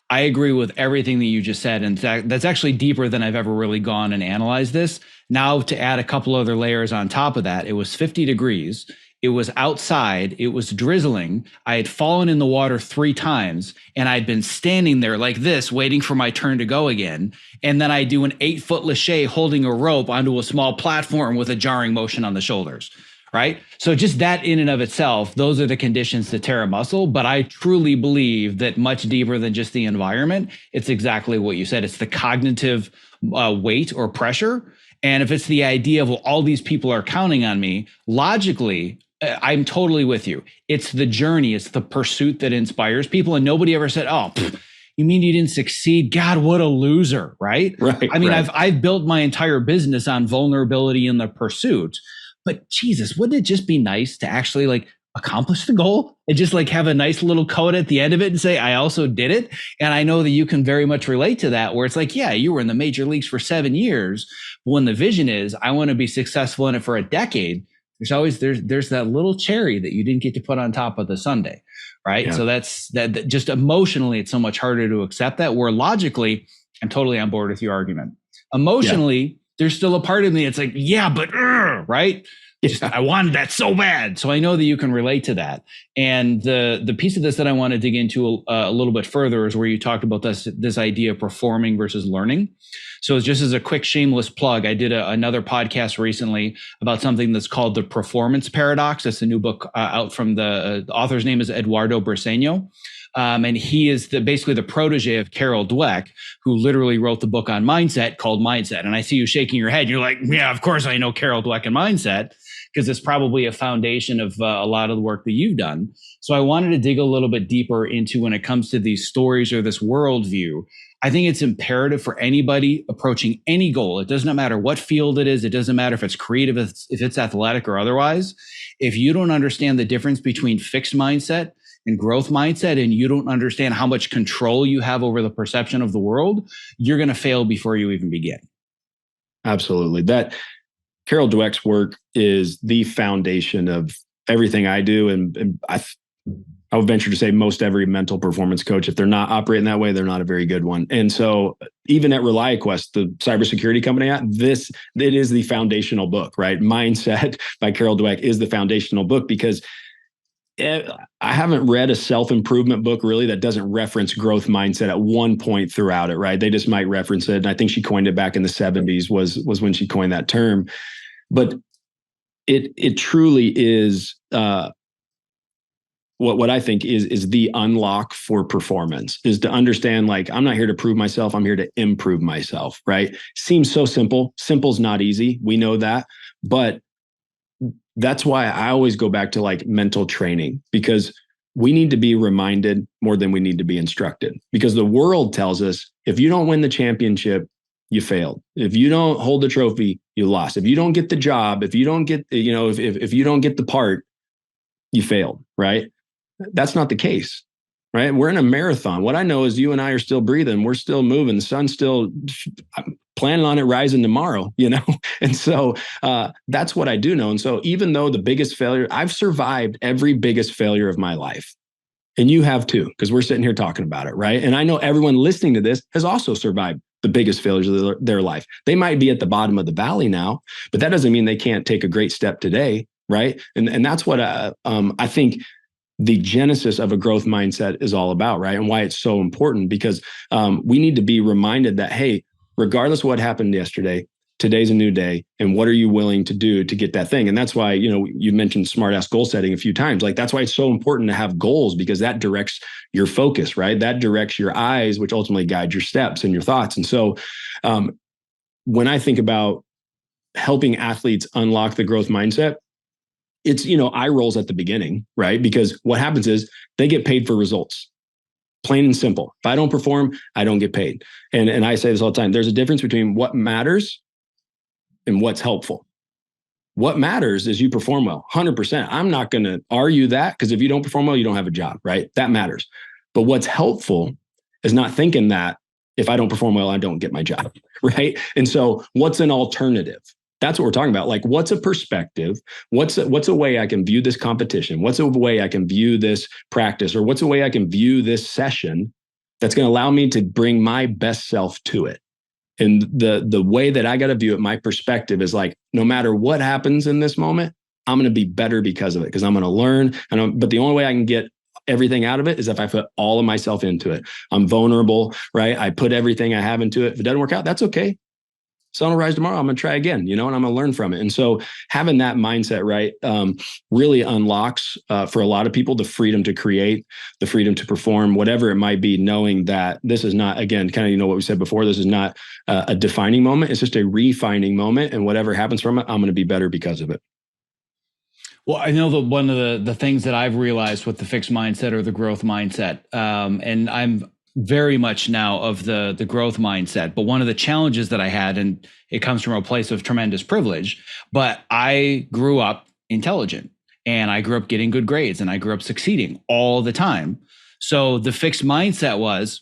I agree with everything that you just said. And that's actually deeper than I've ever really gone and analyzed this. Now, to add a couple other layers on top of that, it was 50 degrees. It was outside. It was drizzling. I had fallen in the water 3 times and I'd been standing there like this, waiting for my turn to go again. And then I do an 8-foot lache holding a rope onto a small platform with a jarring motion on the shoulders. Right. So just that in and of itself, those are the conditions to tear a muscle. But I truly believe that much deeper than just the environment, it's exactly what you said. It's the cognitive weight or pressure. And if it's the idea of, well, all these people are counting on me, logically, I'm totally with you. It's the journey. It's the pursuit that inspires people. And nobody ever said, oh, you mean you didn't succeed? God, what a loser. Right. I mean, right. I've built my entire business on vulnerability in the pursuit. But Jesus, wouldn't it just be nice to actually like accomplish the goal and just like have a nice little coat at the end of it and say, I also did it. And I know that you can very much relate to that, where it's like, yeah, you were in the major leagues for 7 years. But when the vision is, I want to be successful in it for a decade, there's that little cherry that you didn't get to put on top of the sundae. Right. Yeah. So that's that just emotionally, it's so much harder to accept that, where logically, I'm totally on board with your argument. Emotionally, there's still a part of me. It's like, yeah, but right. I wanted that so bad. So I know that you can relate to that. And the piece of this that I want to dig into a little bit further is where you talked about this idea of performing versus learning. So just as a quick shameless plug, I did another podcast recently about something that's called the performance paradox. It's a new book out from the author's name is Eduardo Briseño. And he is basically the protege of Carol Dweck, who literally wrote the book on mindset called Mindset. And I see you shaking your head. You're like, yeah, of course I know Carol Dweck and mindset, because it's probably a foundation of a lot of the work that you've done. So I wanted to dig a little bit deeper into when it comes to these stories or this worldview. I think it's imperative for anybody approaching any goal. It doesn't matter what field it is. It doesn't matter if it's creative, if it's athletic or otherwise. If you don't understand the difference between fixed mindset and growth mindset, and you don't understand how much control you have over the perception of the world, you're going to fail before you even begin. Absolutely. That Carol Dweck's work is the foundation of everything I do. And I would venture to say most every mental performance coach, if they're not operating that way, they're not a very good one. And so even at ReliaQuest, the cybersecurity company, it is the foundational book, right? Mindset by Carol Dweck is the foundational book, because I haven't read a self-improvement book really that doesn't reference growth mindset at one point throughout it, right? They just might reference it. And I think she coined it back in the 70s was when she coined that term. But it truly is what I think is the unlock for performance, is to understand, like, I'm not here to prove myself. I'm here to improve myself, right? Seems so simple. Simple's not easy. We know that. But that's why I always go back to like mental training, because we need to be reminded more than we need to be instructed, because the world tells us if you don't win the championship, you failed. If you don't hold the trophy, you lost. If you don't get the job, if you don't get, if you don't get the part, you failed, right? That's not the case, right? We're in a marathon. What I know is you and I are still breathing. We're still moving. The sun's still planning on it rising tomorrow, And so that's what I do know. And so even though the biggest failure, I've survived every biggest failure of my life. And you have too, because we're sitting here talking about it, right? And I know everyone listening to this has also survived the biggest failures of their life. They might be at the bottom of the valley now, but that doesn't mean they can't take a great step today, right? And that's what I think the genesis of a growth mindset is all about, right? And why it's so important, because we need to be reminded that, hey, regardless of what happened yesterday, today's a new day. And what are you willing to do to get that thing? And that's why, you mentioned smart ass goal setting a few times. Like, that's why it's so important to have goals, because that directs your focus, right? That directs your eyes, which ultimately guide your steps and your thoughts. And so when I think about helping athletes unlock the growth mindset, it's, eye rolls at the beginning, right? Because what happens is they get paid for results. Plain and simple. If I don't perform, I don't get paid. And I say this all the time. There's a difference between what matters and what's helpful. What matters is you perform well, 100%. I'm not going to argue that, because if you don't perform well, you don't have a job, right? That matters. But what's helpful is not thinking that if I don't perform well, I don't get my job, right? And so what's an alternative? That's what we're talking about. Like, what's a perspective? What's a way I can view this competition? What's a way I can view this practice? Or what's a way I can view this session that's going to allow me to bring my best self to it? And the way that I got to view it, my perspective is like, no matter what happens in this moment, I'm going to be better because of it, because I'm going to learn. But the only way I can get everything out of it is if I put all of myself into it. I'm vulnerable, right? I put everything I have into it. If it doesn't work out, that's okay. Sun will rise tomorrow. I'm going to try again, and I'm going to learn from it. And so having that mindset, right, really unlocks for a lot of people the freedom to create, the freedom to perform, whatever it might be, knowing that this is not, again, kind of, what we said before, this is not a defining moment. It's just a refining moment. And whatever happens from it, I'm going to be better because of it. Well, I know that one of the things that I've realized with the fixed mindset or the growth mindset, and I'm very much now of the growth mindset. But one of the challenges that I had, and it comes from a place of tremendous privilege, but I grew up intelligent and I grew up getting good grades and I grew up succeeding all the time. So the fixed mindset was,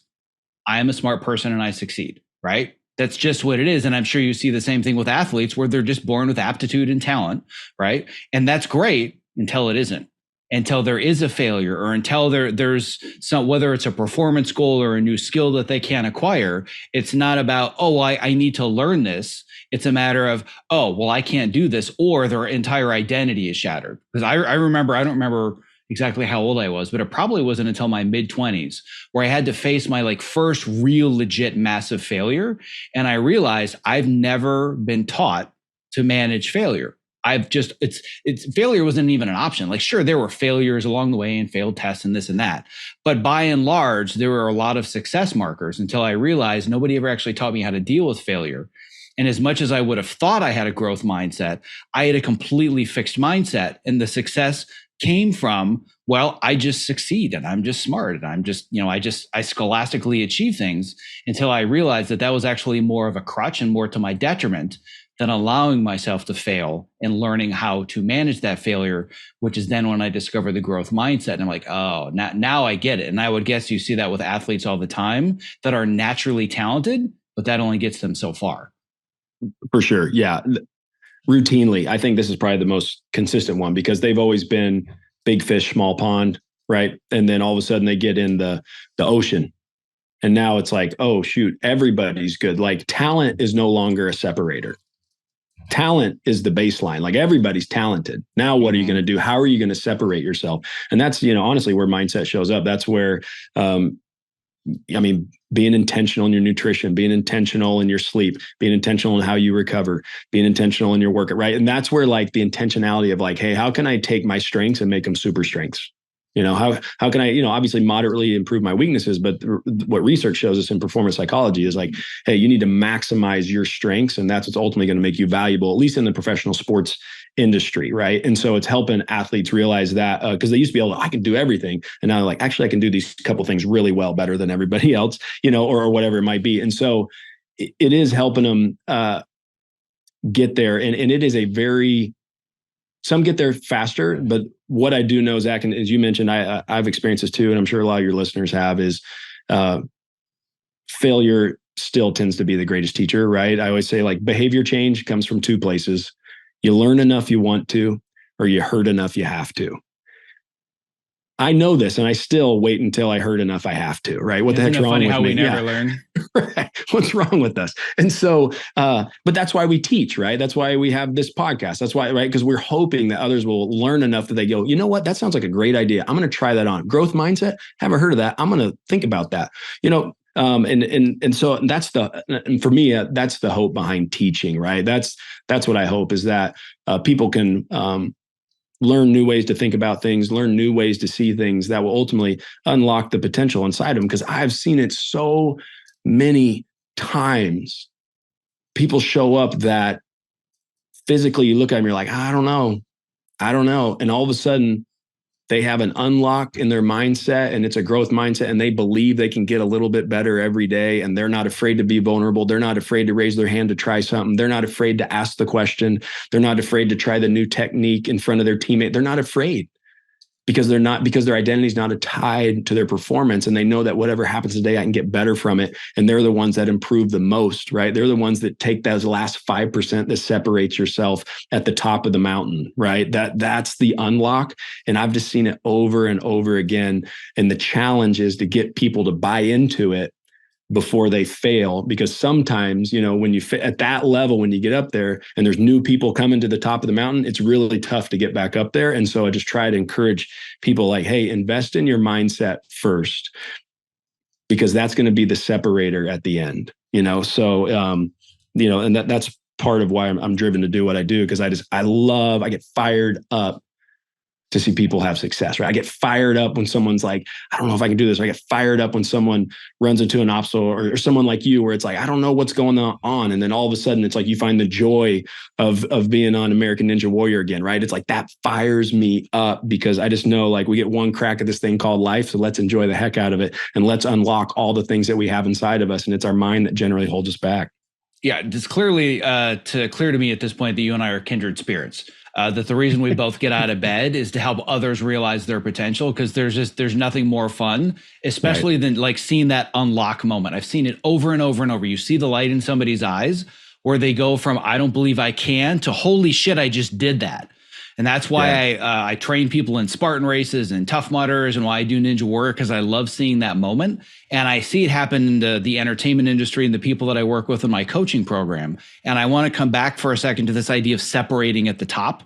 I am a smart person and I succeed, right? That's just what it is. And I'm sure you see the same thing with athletes where they're just born with aptitude and talent, right? And that's great until it isn't. Until there is a failure, or until there's some, whether it's a performance goal or a new skill that they can't acquire. It's not about, I need to learn this. It's a matter of, oh, well, I can't do this, or their entire identity is shattered. Because I remember, I don't remember exactly how old I was, but it probably wasn't until my mid-20s where I had to face my like first real legit massive failure. And I realized I've never been taught to manage failure. I've just, it's failure wasn't even an option. Like, sure, there were failures along the way and failed tests and this and that. But by and large, there were a lot of success markers until I realized nobody ever actually taught me how to deal with failure. And as much as I would have thought I had a growth mindset, I had a completely fixed mindset. And the success came from, well, I just succeed and I'm just smart and I'm just, I scholastically achieve things, until I realized that that was actually more of a crutch and more to my detriment than allowing myself to fail and learning how to manage that failure, which is then when I discovered the growth mindset. And I'm like, oh, now I get it. And I would guess you see that with athletes all the time that are naturally talented, but that only gets them so far. For sure. Yeah. Routinely, I think this is probably the most consistent one, because they've always been big fish, small pond, right? And then all of a sudden they get in the ocean. And now it's like, oh, shoot, everybody's good. Like, talent is no longer a separator. Talent is the baseline. Like, everybody's talented. Now, what are you going to do? How are you going to separate yourself? And that's, honestly, where mindset shows up. That's where, being intentional in your nutrition, being intentional in your sleep, being intentional in how you recover, being intentional in your work, right? And that's where, like, the intentionality of like, hey, how can I take my strengths and make them super strengths? How can I, obviously moderately improve my weaknesses, but what research shows us in performance psychology is like, hey, you need to maximize your strengths, and that's what's ultimately going to make you valuable, at least in the professional sports industry, right? And so it's helping athletes realize that, because they used to be able to, I can do everything, and now they're like, actually, I can do these couple things really well, better than everybody else, or whatever it might be. And so it is helping them get there, and it is a very, some get there faster, but what I do know, Zach, and as you mentioned, I've experienced this too, and I'm sure a lot of your listeners have, is failure still tends to be the greatest teacher, right? I always say, like, behavior change comes from two places. You learn enough you want to, or you hurt enough you have to. I know this, and I still wait until I hurt enough I have to, right? What the heck's wrong with me? How we never learn. Right. What's wrong with us? And so, but that's why we teach, right? That's why we have this podcast. That's why, right? Because we're hoping that others will learn enough that they go, you know what? That sounds like a great idea. I'm going to try that on. Growth mindset. Haven't heard of that. I'm going to think about that. And so and for me, that's the hope behind teaching, right? That's what I hope, is that people can learn new ways to think about things, learn new ways to see things that will ultimately unlock the potential inside of them. Because I've seen it so many times. People show up that physically, you look at them, you're like, I don't know. And all of a sudden they have an unlock in their mindset, and it's a growth mindset, and they believe they can get a little bit better every day. And they're not afraid to be vulnerable. They're not afraid to raise their hand to try something. They're not afraid to ask the question. They're not afraid to try the new technique in front of their teammate. They're not afraid because their identity is not tied to their performance. And they know that whatever happens today, I can get better from it. And they're the ones that improve the most, right? They're the ones that take those last 5% that separates yourself at the top of the mountain, right? That's the unlock. And I've just seen it over and over again. And the challenge is to get people to buy into it before they fail, because sometimes, when you at that level, when you get up there and there's new people coming to the top of the mountain, it's really tough to get back up there. And so I just try to encourage people, like, hey, invest in your mindset first, because that's going to be the separator at the end, so, and that's part of why I'm driven to do what I do. Because I get fired up to see people have success, right? I get fired up when someone's like, I don't know if I can do this. I get fired up when someone runs into an obstacle, or someone like you, where it's like, I don't know what's going on. And then all of a sudden it's like, you find the joy of being on American Ninja Warrior again, right? It's like, that fires me up, because I just know, like, we get one crack at this thing called life. So let's enjoy the heck out of it, and let's unlock all the things that we have inside of us. And it's our mind that generally holds us back. Yeah, it's clear to me at this point that you and I are kindred spirits. That the reason we both get out of bed is to help others realize their potential, because there's nothing more fun, especially than like seeing that unlock moment. I've seen it over and over and over. You see the light in somebody's eyes where they go from, I don't believe I can, to holy shit, I just did that. And that's why I train people in Spartan races and Tough Mudders, and why I do Ninja Warrior, because I love seeing that moment. And I see it happen in the entertainment industry and the people that I work with in my coaching program. And I want to come back for a second to this idea of separating at the top,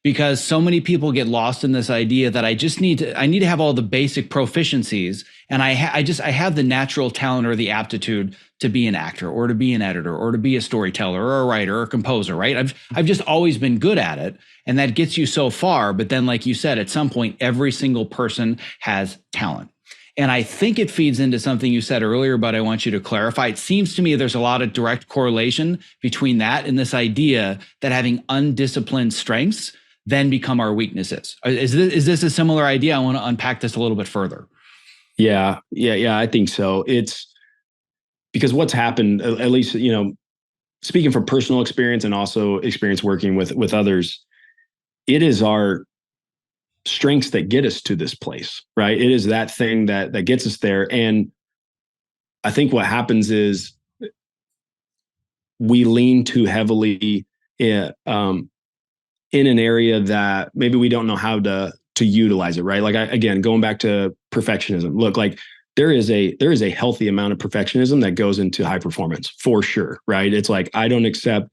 because so many people get lost in this idea that I need to have all the basic proficiencies, and I have the natural talent or the aptitude to be an actor or to be an editor or to be a storyteller or a writer or a composer, right? I've just always been good at it, and that gets you so far. But then, like you said, at some point, every single person has talent. And I think it feeds into something you said earlier, but I want you to clarify. It seems to me there's a lot of direct correlation between that and this idea that having undisciplined strengths then become our weaknesses. Is this a similar idea? I want to unpack this a little bit further. Yeah. I think so. It's because what's happened, at least, speaking from personal experience and also experience working with others, it is our strengths that get us to this place, right? It is that thing that gets us there. And I think what happens is we lean too heavily in an area that maybe we don't know how to utilize it, right? Like again, going back to perfectionism. Look, like there is a healthy amount of perfectionism that goes into high performance for sure, right? It's like, I don't accept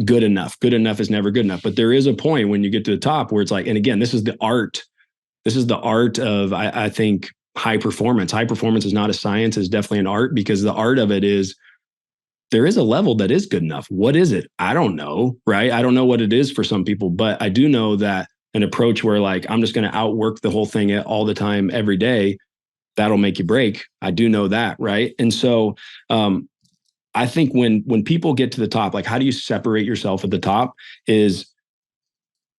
good enough. Good enough is never good enough. But there is a point when you get to the top where it's like, and again, this is the art of, I think, high performance. High performance is not a science, it's definitely an art, because the art of it is, there is a level that is good enough. What is it? I don't know, right? I don't know what it is for some people, but I do know that an approach where like, I'm just going to outwork the whole thing all the time, every day, that'll make you break. I do know that, right? And so I think when people get to the top, like how do you separate yourself at the top is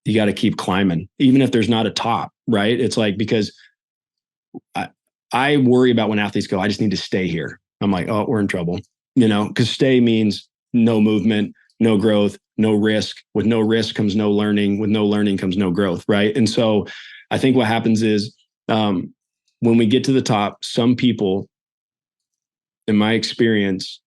you got to keep climbing, even if there's not a top, right? It's like, because I worry about when athletes go, I just need to stay here. I'm like, oh, we're in trouble. Because stay means no movement, no growth, no risk. With no risk comes no learning. With no learning comes no growth, right? And so I think what happens is when we get to the top, some people, in my experience,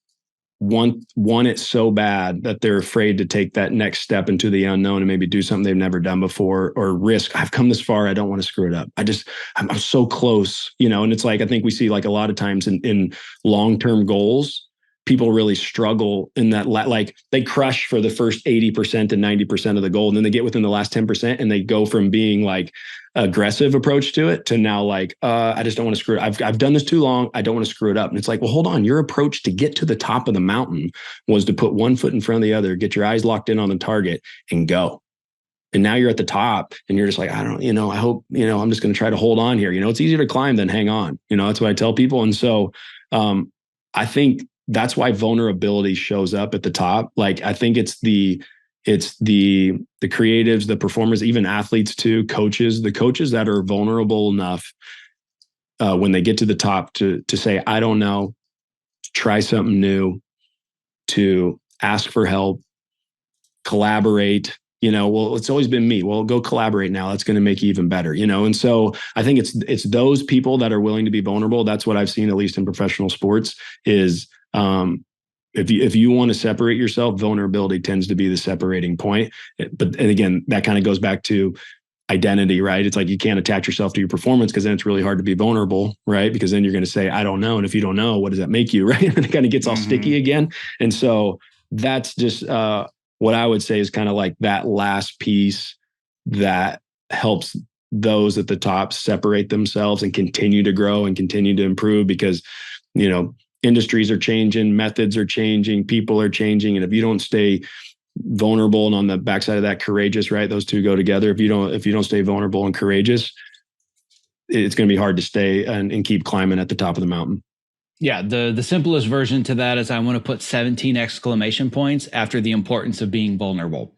want it so bad that they're afraid to take that next step into the unknown and maybe do something they've never done before, or risk. I've come this far, I don't want to screw it up. I'm so close, and it's like, I think we see like a lot of times in long-term goals, people really struggle in that, like they crush for the first 80% and 90% of the goal. And then they get within the last 10% and they go from being like aggressive approach to it to now like, I just don't want to screw it. I've done this too long. I don't want to screw it up. And it's like, well, hold on. Your approach to get to the top of the mountain was to put one foot in front of the other, get your eyes locked in on the target and go. And now you're at the top and you're just like, I don't, I hope, I'm just going to try to hold on here. It's easier to climb than hang on. That's what I tell people. And so I think that's why vulnerability shows up at the top. Like, I think it's the creatives, the performers, even athletes too, coaches, the coaches that are vulnerable enough when they get to the top to say, I don't know, try something new, to ask for help, collaborate. Well, it's always been me. Well, go collaborate now. That's going to make you even better, And so I think it's those people that are willing to be vulnerable. That's what I've seen, at least in professional sports, is if you want to separate yourself, vulnerability tends to be the separating point. And again, that kind of goes back to identity, right? It's like you can't attach yourself to your performance, because then it's really hard to be vulnerable, right? Because then you're going to say, I don't know. And if you don't know, what does that make you, right? And it kind of gets all sticky again. And so that's just what I would say is kind of like that last piece that helps those at the top separate themselves and continue to grow and continue to improve, because, industries are changing, methods are changing, people are changing. And if you don't stay vulnerable and on the backside of that courageous, right? Those two go together. If you don't stay vulnerable and courageous, it's going to be hard to stay and keep climbing at the top of the mountain. Yeah, the simplest version to that is I want to put 17 exclamation points after the importance of being vulnerable.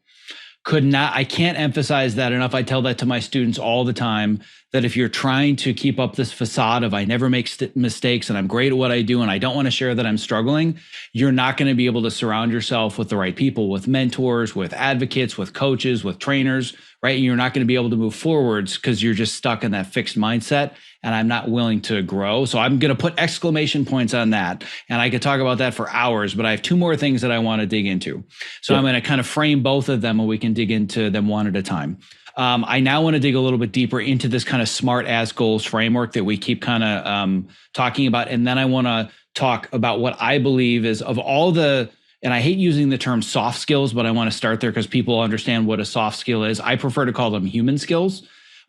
I can't emphasize that enough. I tell that to my students all the time, that if you're trying to keep up this facade of I never make mistakes and I'm great at what I do and I don't want to share that I'm struggling, you're not going to be able to surround yourself with the right people, with mentors, with advocates, with coaches, with trainers, right? And you're not going to be able to move forwards because you're just stuck in that fixed mindset. and I'm not willing to grow. So I'm going to put exclamation points on that. And I could talk about that for hours, but I have two more things that I want to dig into. So I'm going to kind of frame both of them and we can dig into them one at a time. I now want to dig a little bit deeper into this kind of smart as goals framework that we keep kind of talking about. And then I want to talk about what I believe is of all the, and I hate using the term soft skills, but I want to start there because people understand what a soft skill is. I prefer to call them human skills.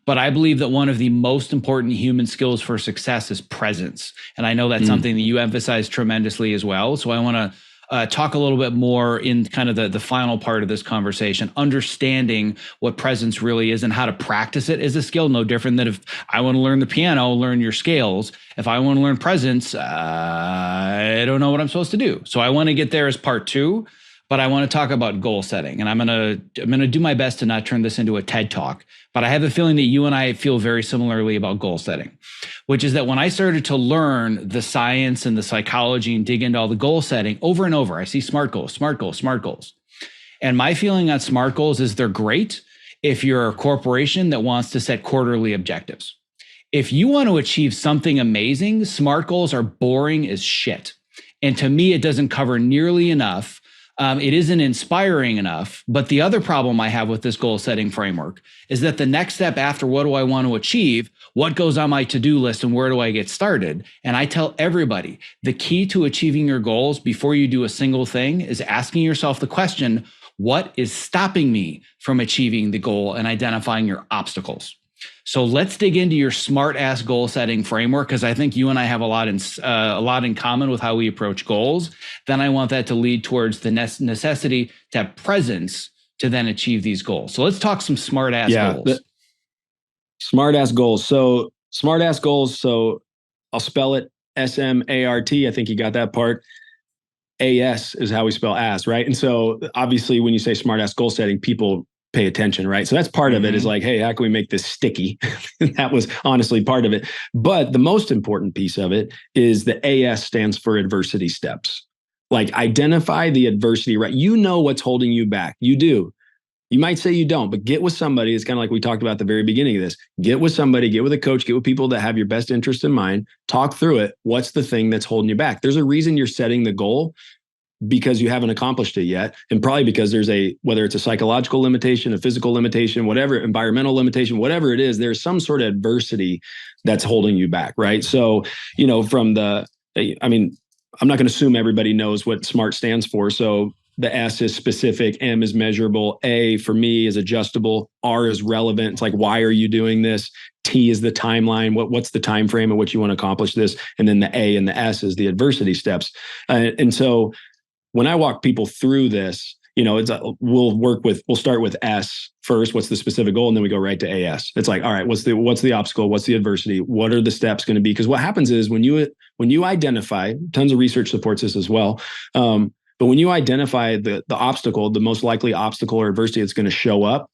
But I believe that one of the most important human skills for success is presence. And I know that's something that you emphasize tremendously as well. So I want to talk a little bit more in kind of the final part of this conversation, understanding what presence really is and how to practice it is a skill. No different than if I want to learn the piano, learn your scales. If I want to learn presence, I don't know what I'm supposed to do. So I want to get there as part two. But I want to talk about goal setting, and I'm gonna do my best to not turn this into a TED Talk. But I have a feeling that you and I feel very similarly about goal setting, which is that when I started to learn the science and the psychology and dig into all the goal setting over and over, I see SMART goals, SMART goals, SMART goals. And my feeling on SMART goals is they're great if you're a corporation that wants to set quarterly objectives. If you want to achieve something amazing, SMART goals are boring as shit. And to me, it doesn't cover nearly enough. It isn't inspiring enough. But the other problem I have with this goal setting framework is that the next step after what do I want to achieve, what goes on my to-do list and where do I get started? And I tell everybody the key to achieving your goals before you do a single thing is asking yourself the question, what is stopping me from achieving the goal and identifying your obstacles? So let's dig into your smart ass goal setting framework, because I think you and I have a lot in common with how we approach goals. Then I want that to lead towards the necessity to have presence to then achieve these goals. So let's talk some smart ass goals. Smart ass goals. So smart ass goals. So I'll spell it SMART. I think you got that part. AS is how we spell ass, right? And so obviously when you say smart ass goal setting, people pay attention, right? So that's part of it is like, hey, how can we make this sticky? That was honestly part of it. But the most important piece of it is the AS stands for adversity steps. Like identify the adversity, right? You know what's holding you back. You do. You might say you don't, but get with somebody. It's kind of like we talked about at the very beginning of this. Get with somebody, get with a coach, get with people that have your best interest in mind, talk through it. What's the thing that's holding you back? There's a reason you're setting the goal, because you haven't accomplished it yet. And probably because there's whether it's a psychological limitation, a physical limitation, whatever, environmental limitation, whatever it is, there's some sort of adversity that's holding you back, right? So, I'm not going to assume everybody knows what SMART stands for. So the S is specific, M is measurable, A for me is adjustable, R is relevant. It's like, why are you doing this? T is the timeline. What's the time frame in which you want to accomplish this? And then the A and the S is the adversity steps. And so when I walk people through this, we'll start with S first. What's the specific goal? And then we go right to AS. It's like, all right, what's the obstacle? What's the adversity? What are the steps going to be? Because what happens is when you identify, tons of research supports this as well. But when you identify the obstacle, the most likely obstacle or adversity that's going to show up,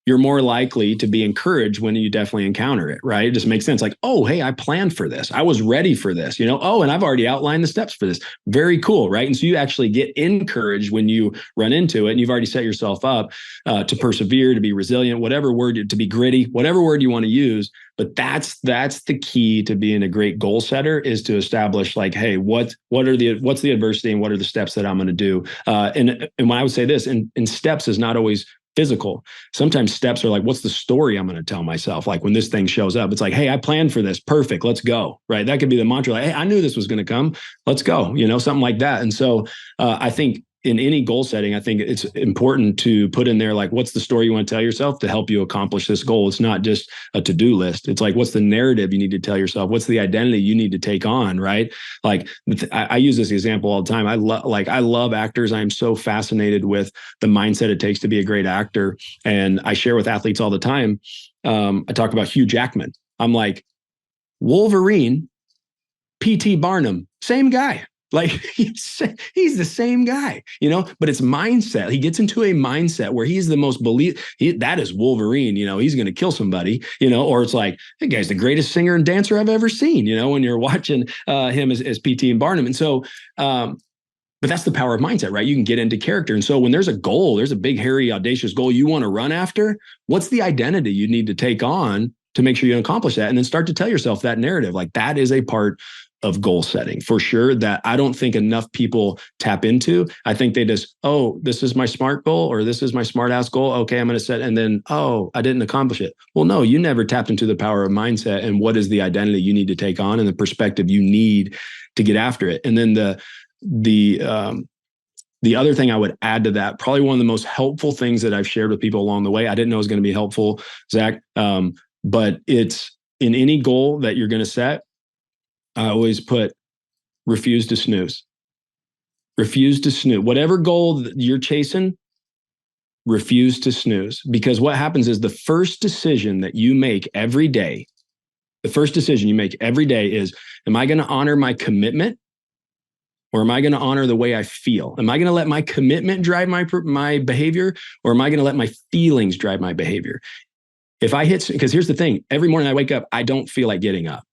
you're more likely to be encouraged when you definitely encounter it, right? It just makes sense. Like, oh, hey, I planned for this. I was ready for this, oh, and I've already outlined the steps for this. Very cool, right? And so you actually get encouraged when you run into it and you've already set yourself up to persevere, to be resilient, whatever word, to be gritty, whatever word you want to use. But that's the key to being a great goal setter, is to establish like, hey, what's the adversity and what are the steps that I'm going to do? And when I would say this, and steps is not always physical. Sometimes steps are like, what's the story I'm going to tell myself? Like when this thing shows up, it's like, hey, I planned for this. Perfect. Let's go. Right. That could be the mantra. Like, hey, I knew this was going to come. Let's go. Something like that. And so I think in any goal setting, I think it's important to put in there, like, what's the story you want to tell yourself to help you accomplish this goal? It's not just a to-do list. It's like, what's the narrative you need to tell yourself? What's the identity you need to take on, right? Like I use this example all the time. I love actors. I'm so fascinated with the mindset it takes to be a great actor. And I share with athletes all the time. I talk about Hugh Jackman. I'm like, Wolverine, P.T. Barnum, same guy. Like he's the same guy, but it's mindset. He gets into a mindset where he's the most that is Wolverine, he's going to kill somebody, or it's like, that guy's the greatest singer and dancer I've ever seen, when you're watching him as PT and Barnum. And so, but that's the power of mindset, right? You can get into character. And so when there's a goal, there's a big, hairy, audacious goal you want to run after, what's the identity you need to take on to make sure you accomplish that. And then start to tell yourself that narrative. Like that is a part of goal setting for sure that I don't think enough people tap into. I think they just, oh, this is my SMART goal or this is my smart ass goal. Okay, I'm going to set, and then, oh, I didn't accomplish it. Well, no, you never tapped into the power of mindset and what is the identity you need to take on and the perspective you need to get after it. And then the other thing I would add to that, probably one of the most helpful things that I've shared with people along the way, I didn't know it was going to be helpful, Zach, but it's in any goal that you're going to set, I always put refuse to snooze. Refuse to snooze. Whatever goal that you're chasing, refuse to snooze. Because what happens is the first decision that you make every day, is, am I going to honor my commitment or am I going to honor the way I feel? Am I going to let my commitment drive my behavior or am I going to let my feelings drive my behavior? Because here's the thing, every morning I wake up, I don't feel like getting up.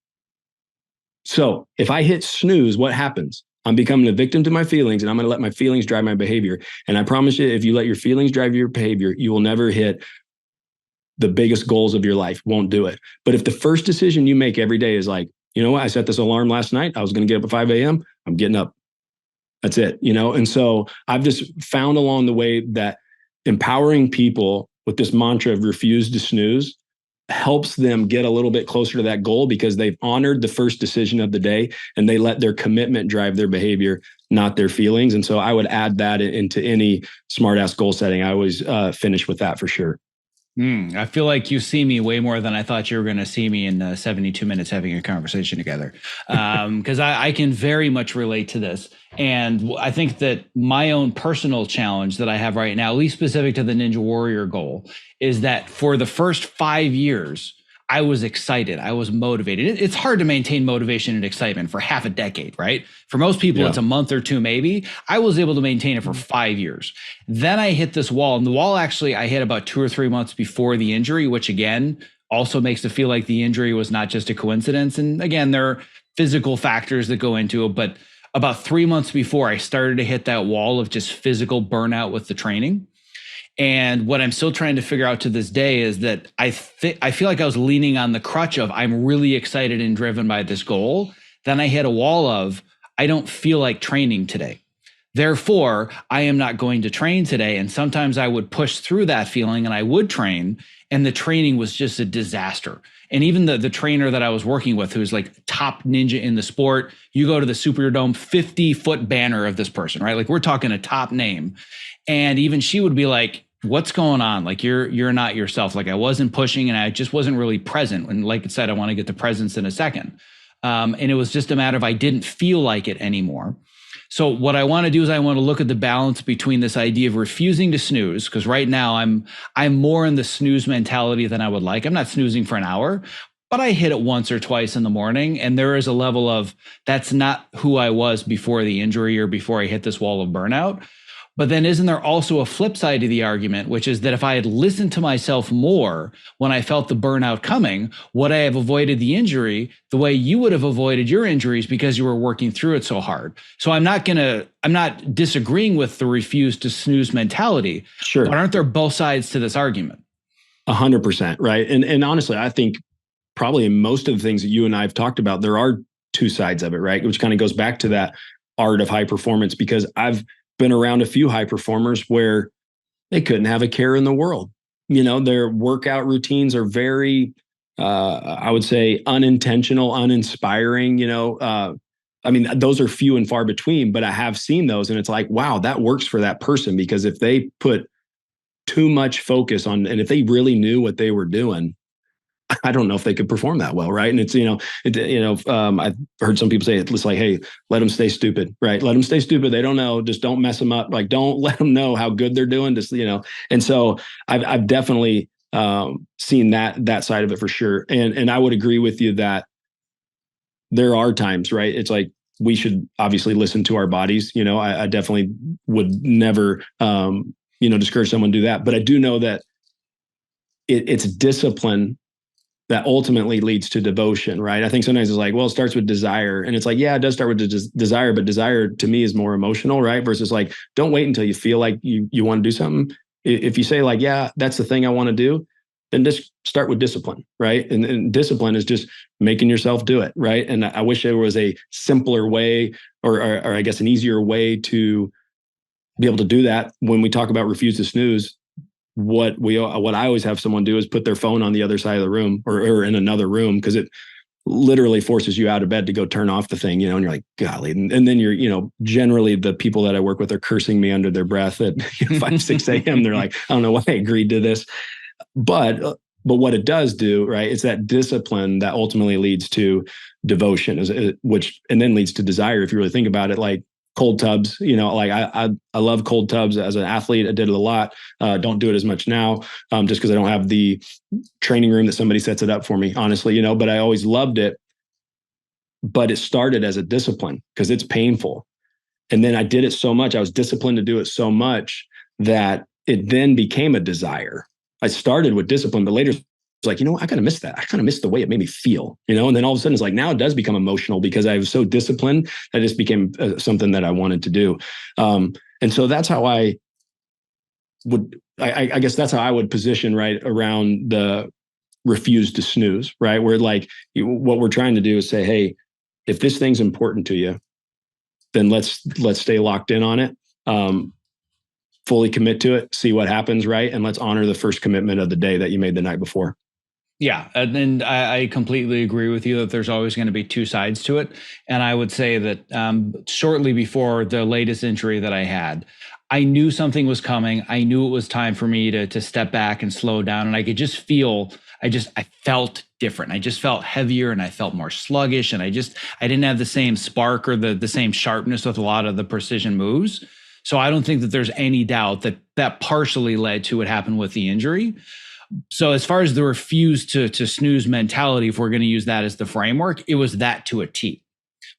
So if I hit snooze, what happens? I'm becoming a victim to my feelings and I'm going to let my feelings drive my behavior. And I promise you, if you let your feelings drive your behavior, you will never hit the biggest goals of your life. Won't do it. But if the first decision you make every day is like, you know what? I set this alarm last night. I was going to get up at 5 a.m. I'm getting up. That's it. And so I've just found along the way that empowering people with this mantra of refuse to snooze helps them get a little bit closer to that goal because they've honored the first decision of the day and they let their commitment drive their behavior, not their feelings. And so I would add that into any smart ass goal setting. I always finish with that for sure. I feel like you see me way more than I thought you were going to see me in 72 minutes having a conversation together. Because I can very much relate to this. And I think that my own personal challenge that I have right now, at least specific to the Ninja Warrior goal, is that for the first 5 years, I was excited. I was motivated. It's hard to maintain motivation and excitement for half a decade, right? For most people, It's a month or two, maybe. I was able to maintain it for 5 years. Then I hit this wall, and the wall actually I hit about 2 or 3 months before the injury, which again, also makes it feel like the injury was not just a coincidence. And again, there are physical factors that go into it, but about 3 months before I started to hit that wall of just physical burnout with the training. And what I'm still trying to figure out to this day is that I feel like I was leaning on the crutch of I'm really excited and driven by this goal. Then I hit a wall of I don't feel like training today. Therefore, I am not going to train today. And sometimes I would push through that feeling and I would train. And the training was just a disaster. And even the trainer that I was working with, who's like top ninja in the sport, you go to the Superdome, 50-foot banner of this person, right? Like we're talking a top name. And even she would be like, what's going on? Like you're not yourself. Like I wasn't pushing and I just wasn't really present. And like I said, I want to get to presence in a second. And it was just a matter of I didn't feel like it anymore. So what I want to do is I want to look at the balance between this idea of refusing to snooze, because right now I'm more in the snooze mentality than I would like. I'm not snoozing for an hour, but I hit it once or twice in the morning. And there is a level of that's not who I was before the injury or before I hit this wall of burnout. But then isn't there also a flip side to the argument, which is that if I had listened to myself more when I felt the burnout coming, would I have avoided the injury the way you would have avoided your injuries because you were working through it so hard? So I'm not disagreeing with the refuse to snooze mentality. Sure. But aren't there both sides to this argument? 100%, right? And honestly, I think probably in most of the things that you and I have talked about, there are two sides of it, right? Which kind of goes back to that art of high performance, because I've been around a few high performers where they couldn't have a care in the world. Their workout routines are very, I would say, unintentional, uninspiring. Those are few and far between, but I have seen those. And it's like, wow, that works for that person, because if they put too much focus on, and if they really knew what they were doing, I don't know if they could perform that well, right? And it's, I've heard some people say it's like, hey, let them stay stupid, right? Let them stay stupid. They don't know. Just don't mess them up. Like, don't let them know how good they're doing. Just, And so I've definitely seen that side of it for sure. And I would agree with you that there are times, right? It's like we should obviously listen to our bodies. I definitely would never, discourage someone to do that. But I do know that it's discipline that ultimately leads to devotion, right? I think sometimes it's like, well, it starts with desire. And it's like, yeah, it does start with desire, but desire to me is more emotional, right? Versus like, don't wait until you feel like you want to do something. If you say like, yeah, that's the thing I want to do, then just start with discipline, right? And discipline is just making yourself do it, right? And I wish there was a simpler way, or I guess an easier way to be able to do that. When we talk about refuse to snooze, what I always have someone do is put their phone on the other side of the room, or in another room, because it literally forces you out of bed to go turn off the thing, and you're like, golly. And then you're, generally the people that I work with are cursing me under their breath at 5, 6 a.m. They're like, I don't know why I agreed to this. But what it does do, right, it's that discipline that ultimately leads to devotion, which then leads to desire. If you really think about it, like cold tubs, like I love cold tubs as an athlete. I did it a lot. Don't do it as much now, just because I don't have the training room that somebody sets it up for me, honestly, but I always loved it. But it started as a discipline because it's painful. And then I did it so much. I was disciplined to do it so much that it then became a desire. I started with discipline, but later it's like, I kind of miss that. I kind of miss the way it made me feel, and then all of a sudden it's like, now it does become emotional because I was so disciplined that it just became something that I wanted to do. And so that's how I guess that's how I would position right around the refuse to snooze, right? Where like what we're trying to do is say, hey, if this thing's important to you, then let's stay locked in on it. Fully commit to it, see what happens, right? And let's honor the first commitment of the day that you made the night before. Yeah, and I completely agree with you that there's always going to be two sides to it. And I would say that shortly before the latest injury that I had, I knew something was coming. I knew it was time for me to step back and slow down. And I could just feel, I felt different. I just felt heavier and I felt more sluggish. And I didn't have the same spark or the same sharpness with a lot of the precision moves. So I don't think that there's any doubt that partially led to what happened with the injury. So as far as the refuse to snooze mentality, if we're going to use that as the framework, it was that to a T.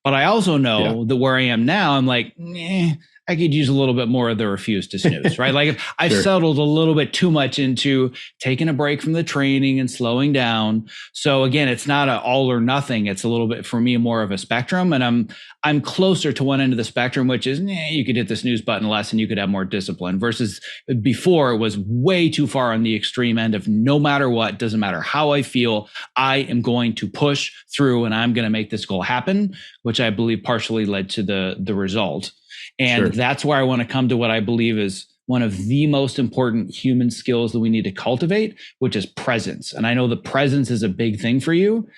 But I also know that where I am now, I'm like, I could use a little bit more of the refuse to snooze, right? Like if I've settled a little bit too much into taking a break from the training and slowing down. So again, it's not an all or nothing. It's a little bit for me more of a spectrum, and I'm closer to one end of the spectrum, which is you could hit the snooze button less and you could have more discipline. Versus before, it was way too far on the extreme end of no matter what, doesn't matter how I feel, I am going to push through and I'm going to make this goal happen, which I believe partially led to the result. And that's where I want to come to what I believe is one of the most important human skills that we need to cultivate, which is presence. And I know the presence is a big thing for you.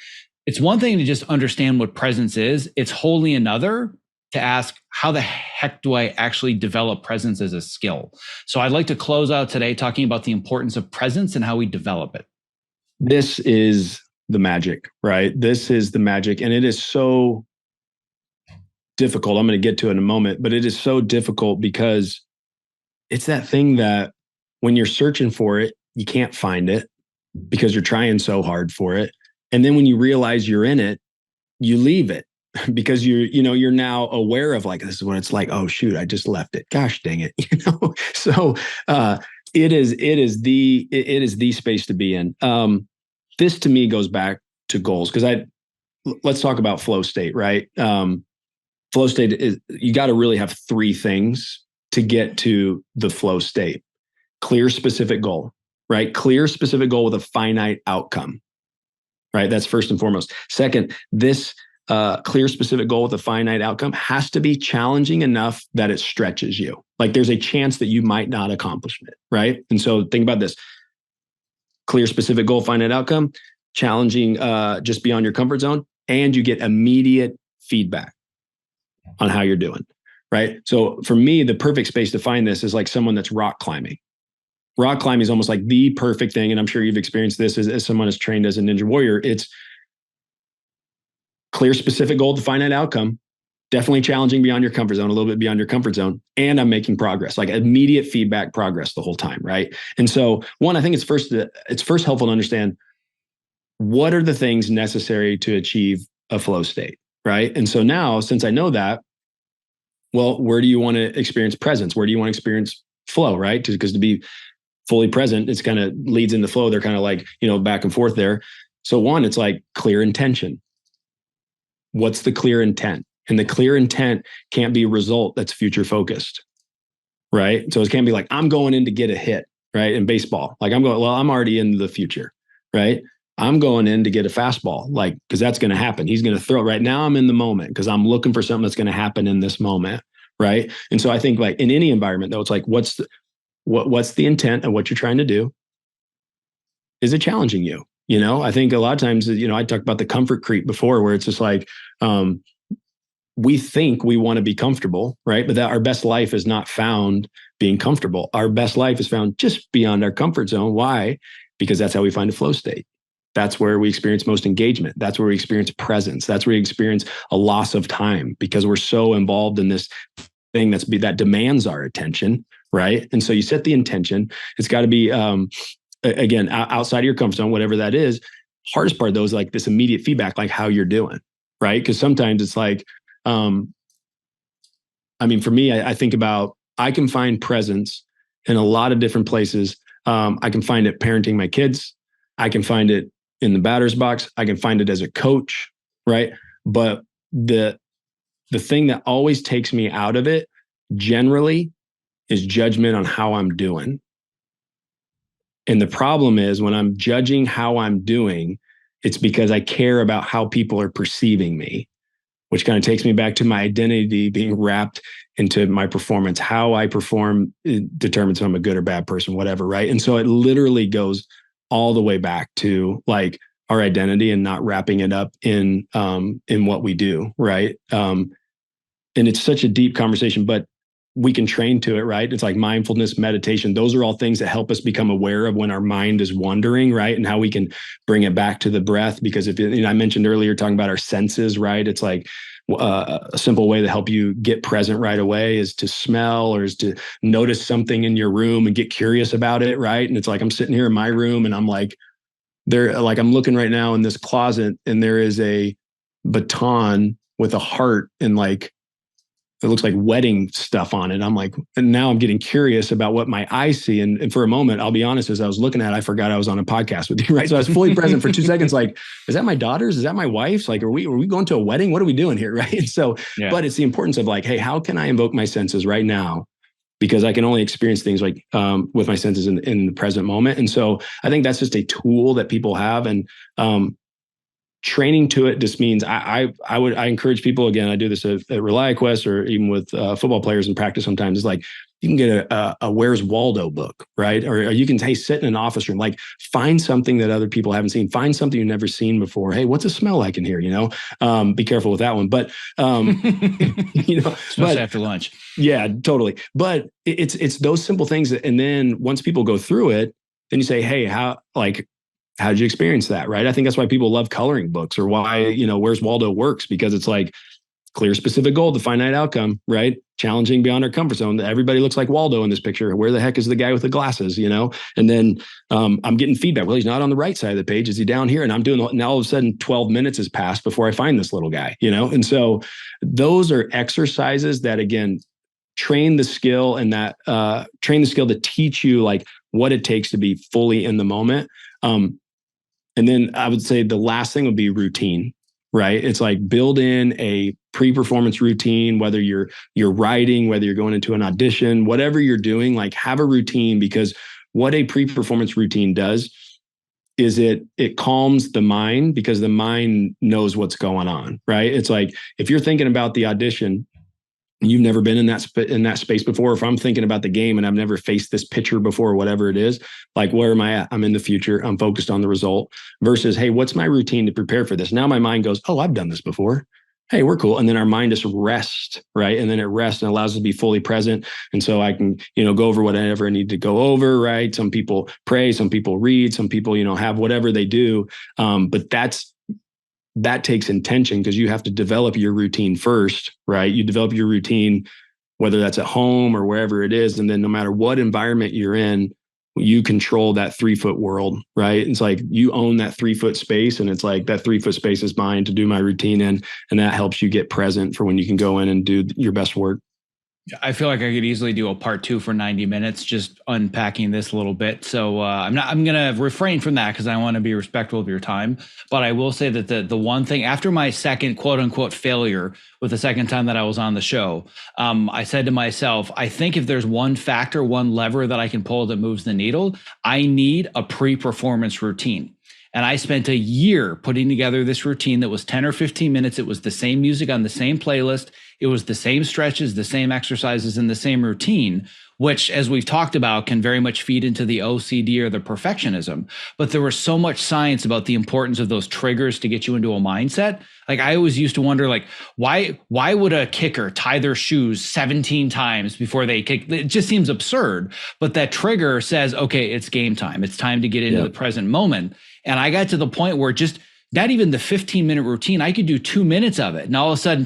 It's one thing to just understand what presence is. It's wholly another to ask, how the heck do I actually develop presence as a skill? So I'd like to close out today talking about the importance of presence and how we develop it. This is the magic, right? This is the magic. And it is so difficult. I'm going to get to it in a moment, but it is so difficult because it's that thing that when you're searching for it, you can't find it because you're trying so hard for it. And then when you realize you're in it, you leave it because you're now aware of like, this is what it's like. Oh shoot, I just left it. Gosh, dang it. So it is the space to be in. This to me goes back to goals because let's talk about flow state, right? Flow state is, you got to really have three things to get to the flow state. Clear, specific goal, right? Clear, specific goal with a finite outcome, right? That's first and foremost. Second, this clear, specific goal with a finite outcome has to be challenging enough that it stretches you. Like there's a chance that you might not accomplish it, right? And so think about this. Clear, specific goal, finite outcome, challenging just beyond your comfort zone, and you get immediate feedback on how you're doing, right? So for me, the perfect space to find this is like someone that's rock climbing. Rock climbing is almost like the perfect thing. And I'm sure you've experienced this as someone who's trained as a ninja warrior. It's clear, specific goal to finite outcome, definitely challenging beyond your comfort zone, a little bit beyond your comfort zone. And I'm making progress, like immediate feedback progress the whole time, right? And so one, I think it's first helpful to understand what are the things necessary to achieve a flow state, right? And so now, since I know that, well, where do you want to experience presence? Where do you want to experience flow, right? Because to be fully present, it's kind of leads into flow. They're kind of like, back and forth there. So one, it's like clear intention. What's the clear intent? And the clear intent can't be a result that's future focused, right? So it can't be like, I'm going in to get a hit. right? In baseball, like I'm already in the future, right? I'm going in to get a fastball, like, because that's going to happen. He's going to throw. Right now I'm in the moment because I'm looking for something that's going to happen in this moment, right? And so I think, like, in any environment though, it's like, what's the intent of what you're trying to do? Is it challenging you? I think a lot of times, I talked about the comfort creep before, where it's just like, we think we want to be comfortable, right? But that our best life is not found being comfortable. Our best life is found just beyond our comfort zone. Why? Because that's how we find a flow state. That's where we experience most engagement. That's where we experience presence. That's where we experience a loss of time, because we're so involved in this thing that demands our attention, right? And so you set the intention. It's got to be, again, outside of your comfort zone, whatever that is. Hardest part though is like this immediate feedback, like how you're doing, right? Because sometimes it's like, for me, I think about, I can find presence in a lot of different places. I can find it parenting my kids. I can find it in the batter's box. I can find it as a coach, right? But the thing that always takes me out of it generally is judgment on how I'm doing. And the problem is, when I'm judging how I'm doing, it's because I care about how people are perceiving me, which kind of takes me back to my identity being wrapped into my performance. How I perform determines if I'm a good or bad person, whatever, right? And so it literally goes all the way back to like our identity and not wrapping it up in what we do, right? And it's such a deep conversation, but we can train to it, right? It's like mindfulness, meditation. Those are all things that help us become aware of when our mind is wandering, right? And how we can bring it back to the breath. Because if I mentioned earlier, talking about our senses, right? It's like a simple way to help you get present right away is to smell, or is to notice something in your room and get curious about it, right? And it's like, I'm sitting here in my room and I'm like, I'm looking right now in this closet, and there is a baton with a heart and like, it looks like wedding stuff on it. I'm like, and now I'm getting curious about what my eyes see. And for a moment, I'll be honest, as I was looking at it, I forgot I was on a podcast with you, right? So I was fully present for 2 seconds. Like, is that my daughter's? Is that my wife's? Like, are we going to a wedding? What are we doing here? Right. And so, yeah. But it's the importance of like, hey, how can I invoke my senses right now? Because I can only experience things like with my senses in the present moment. And so I think that's just a tool that people have. And training to it just means I encourage people, again, I do this at ReliaQuest, or even with football players in practice sometimes. It's like, you can get a Where's Waldo book, right? Or you can, hey, sit in an office room, like find something that other people haven't seen, find something you've never seen before. Hey, what's a smell like in here? Be careful with that one. But, especially after lunch. Yeah, totally. But it's those simple things. And then once people go through it, then you say, hey, how did you experience that? Right. I think that's why people love coloring books, or why, Where's Waldo works, because it's like clear, specific goal, the finite outcome, right? Challenging beyond our comfort zone. Everybody looks like Waldo in this picture. Where the heck is the guy with the glasses, And then I'm getting feedback. Well, he's not on the right side of the page. Is he down here? And I'm doing, and all of a sudden 12 minutes has passed before I find this little guy, And so those are exercises that, again, train the skill to teach you like what it takes to be fully in the moment. And then I would say the last thing would be routine, right? It's like build in a pre-performance routine, whether you're writing, whether you're going into an audition, whatever you're doing, like have a routine, because what a pre-performance routine does is it calms the mind, because the mind knows what's going on, right? It's like, if you're thinking about the audition, you've never been in that space before. If I'm thinking about the game and I've never faced this pitcher before, whatever it is, like, where am I at? I'm in the future. I'm focused on the result, versus, hey, what's my routine to prepare for this? Now my mind goes, oh, I've done this before. Hey, we're cool. And then our mind just rests, right? And then it rests and allows us to be fully present. And so I can, go over whatever I need to go over, right? Some people pray, some people read, some people, have whatever they do. But that takes intention, because you have to develop your routine first, right? You develop your routine, whether that's at home or wherever it is. And then no matter what environment you're in, you control that 3-foot world, right? It's like you own that 3-foot space, and it's like that 3-foot space is mine to do my routine in. And that helps you get present for when you can go in and do your best work. I feel like I could easily do a part 2 for 90 minutes, just unpacking this a little bit. So I'm going to refrain from that because I want to be respectful of your time. But I will say that the one thing after my second quote unquote failure with the second time that I was on the show, I said to myself, I think if there's one factor, one lever that I can pull that moves the needle, I need a pre-performance routine. And I spent a year putting together this routine that was 10 or 15 minutes. It was the same music on the same playlist. It was the same stretches, the same exercises, and the same routine, which, as we've talked about, can very much feed into the OCD or the perfectionism. But there was so much science about the importance of those triggers to get you into a mindset. Like, I always used to wonder, like, why would a kicker tie their shoes 17 times before they kick? It just seems absurd. But that trigger says, okay, it's game time. It's time to get into the present moment. And I got to the point where just not even the 15-minute routine, I could do 2 minutes of it. And all of a sudden,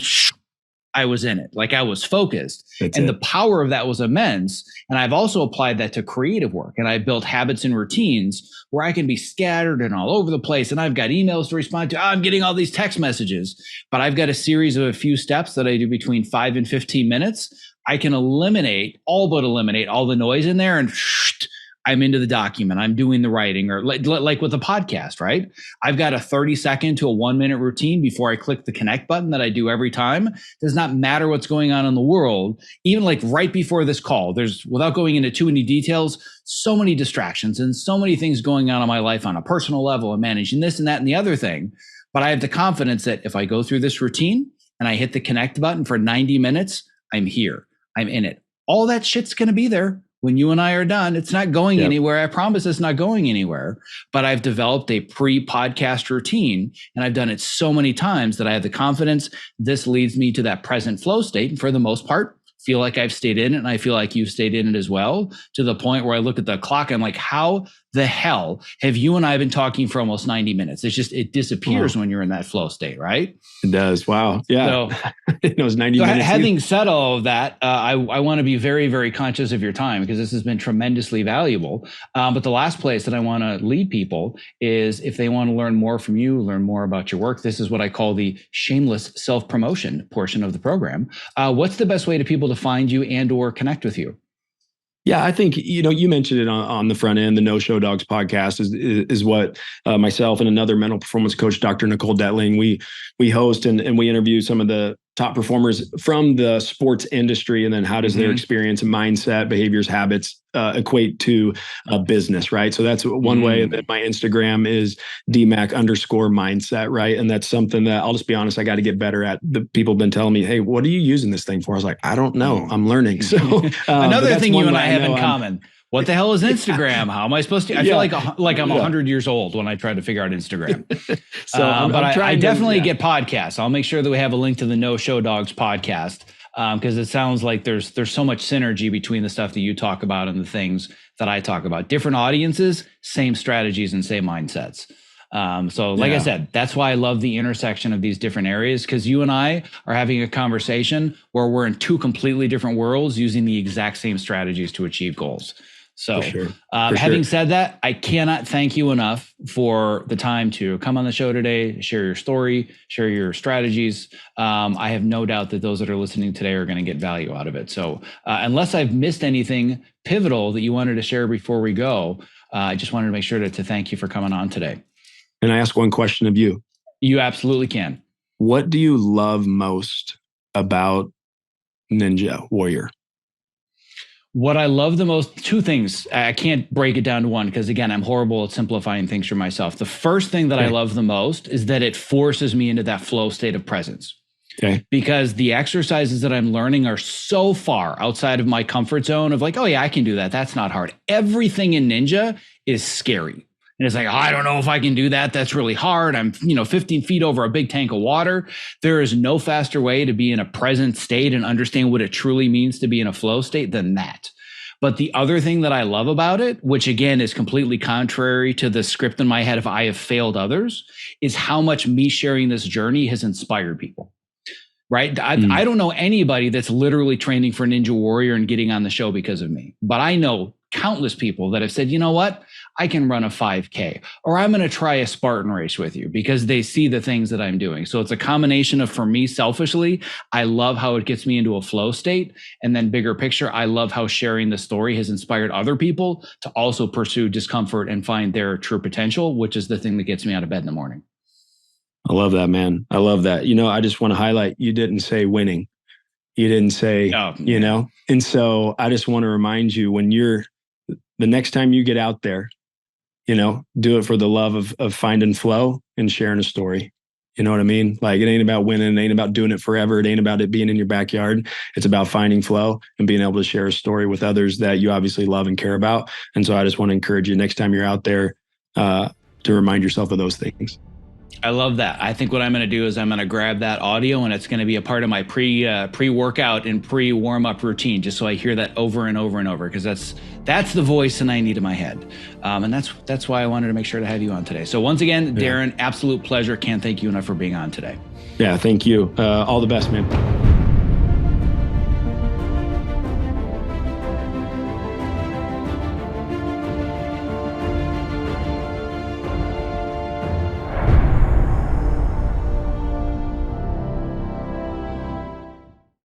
I was in it. Like, I was focused. The power of that was immense. And I've also applied that to creative work. And I built habits and routines where I can be scattered and all over the place. And I've got emails to respond to. I'm getting all these text messages, but I've got a series of a few steps that I do between 5 and 15 minutes. I can eliminate all the noise in there, and I'm into the document. I'm doing the writing, or like with a podcast, right? I've got a 30-second to a 1-minute routine before I click the connect button that I do every time. Does not matter what's going on in the world. Even like right before this call, there's, without going into too many details, so many distractions and so many things going on in my life on a personal level and managing this and that and the other thing. But I have the confidence that if I go through this routine and I hit the connect button for 90 minutes, I'm here. I'm in it. All that shit's going to be there. When you and I are done, it's not going anywhere. I promise it's not going anywhere. But I've developed a pre-podcast routine, and I've done it so many times that I have the confidence this leads me to that present flow state. And for the most part, feel like I've stayed in it, and I feel like you've stayed in it as well, to the point where I look at the clock, I'm like, how the hell have you and I been talking for almost 90 minutes? It's just, it disappears when you're in that flow state, right? It does. Wow. Yeah. So, it was 90 minutes. Having said all of that, I want to be very, very conscious of your time, because this has been tremendously valuable. But the last place that I want to lead people is, if they want to learn more from you, learn more about your work, this is what I call the shameless self-promotion portion of the program. What's the best way to people to find you and or connect with you? Yeah, I think, you mentioned it on the front end. The No Show Dogs podcast is what myself and another mental performance coach, Dr. Nicole Detling, we host and we interview some of the top performers from the sports industry, and then how does their experience and mindset, behaviors, habits equate to a business, right? So that's one way that my Instagram is Dmac_mindset, right? And that's something that, I'll just be honest, I got to get better at. The people have been telling me, hey, what are you using this thing for? I was like, I don't know. I'm learning. So another thing you and I have in common. What the hell is Instagram? How am I supposed to? I feel like I'm 100 years old when I try to figure out Instagram. I definitely get podcasts. I'll make sure that we have a link to the No Show Dogs podcast, because it sounds like there's so much synergy between the stuff that you talk about and the things that I talk about. Different audiences, same strategies and same mindsets. I said, that's why I love the intersection of these different areas, because you and I are having a conversation where we're in two completely different worlds using the exact same strategies to achieve goals. So having said that, I cannot thank you enough for the time to come on the show today, share your story, share your strategies. I have no doubt that those that are listening today are going to get value out of it. So unless I've missed anything pivotal that you wanted to share before we go, I just wanted to make sure to thank you for coming on today. Can I ask one question of you? You absolutely can. What do you love most about Ninja Warrior? What I love the most, two things. I can't break it down to one, because again, I'm horrible at simplifying things for myself. The first thing that I love the most is that it forces me into that flow state of presence. Okay. Because the exercises that I'm learning are so far outside of my comfort zone of like, oh yeah, I can do that. That's not hard. Everything in Ninja is scary. And it's like, I don't know if I can do that. That's really hard. I'm, 15 feet over a big tank of water. There is no faster way to be in a present state and understand what it truly means to be in a flow state than that. But the other thing that I love about it, which again is completely contrary to the script in my head of I have failed others, is how much me sharing this journey has inspired people. Right? I don't know anybody that's literally training for Ninja Warrior and getting on the show because of me, but I know countless people that have said, you know what, I can run a 5K, or I'm going to try a Spartan race with you, because they see the things that I'm doing. So it's a combination of, for me selfishly, I love how it gets me into a flow state. And then bigger picture, I love how sharing the story has inspired other people to also pursue discomfort and find their true potential, which is the thing that gets me out of bed in the morning. I love that, man. I love that. I just want to highlight, you didn't say winning. You didn't say, and so I just want to remind you, when the next time you get out there, do it for the love of finding flow and sharing a story. You know what I mean? Like, it ain't about winning. It ain't about doing it forever. It ain't about it being in your backyard. It's about finding flow and being able to share a story with others that you obviously love and care about. And so I just want to encourage you, next time you're out there, to remind yourself of those things. I love that. I think what I'm going to do is I'm going to grab that audio, and it's going to be a part of my pre-workout and pre-warm-up routine, just so I hear that over and over and over, because that's the voice that I need in my head. And that's why I wanted to make sure to have you on today. So once again, Derin, absolute pleasure. Can't thank you enough for being on today. Yeah, thank you. All the best, man.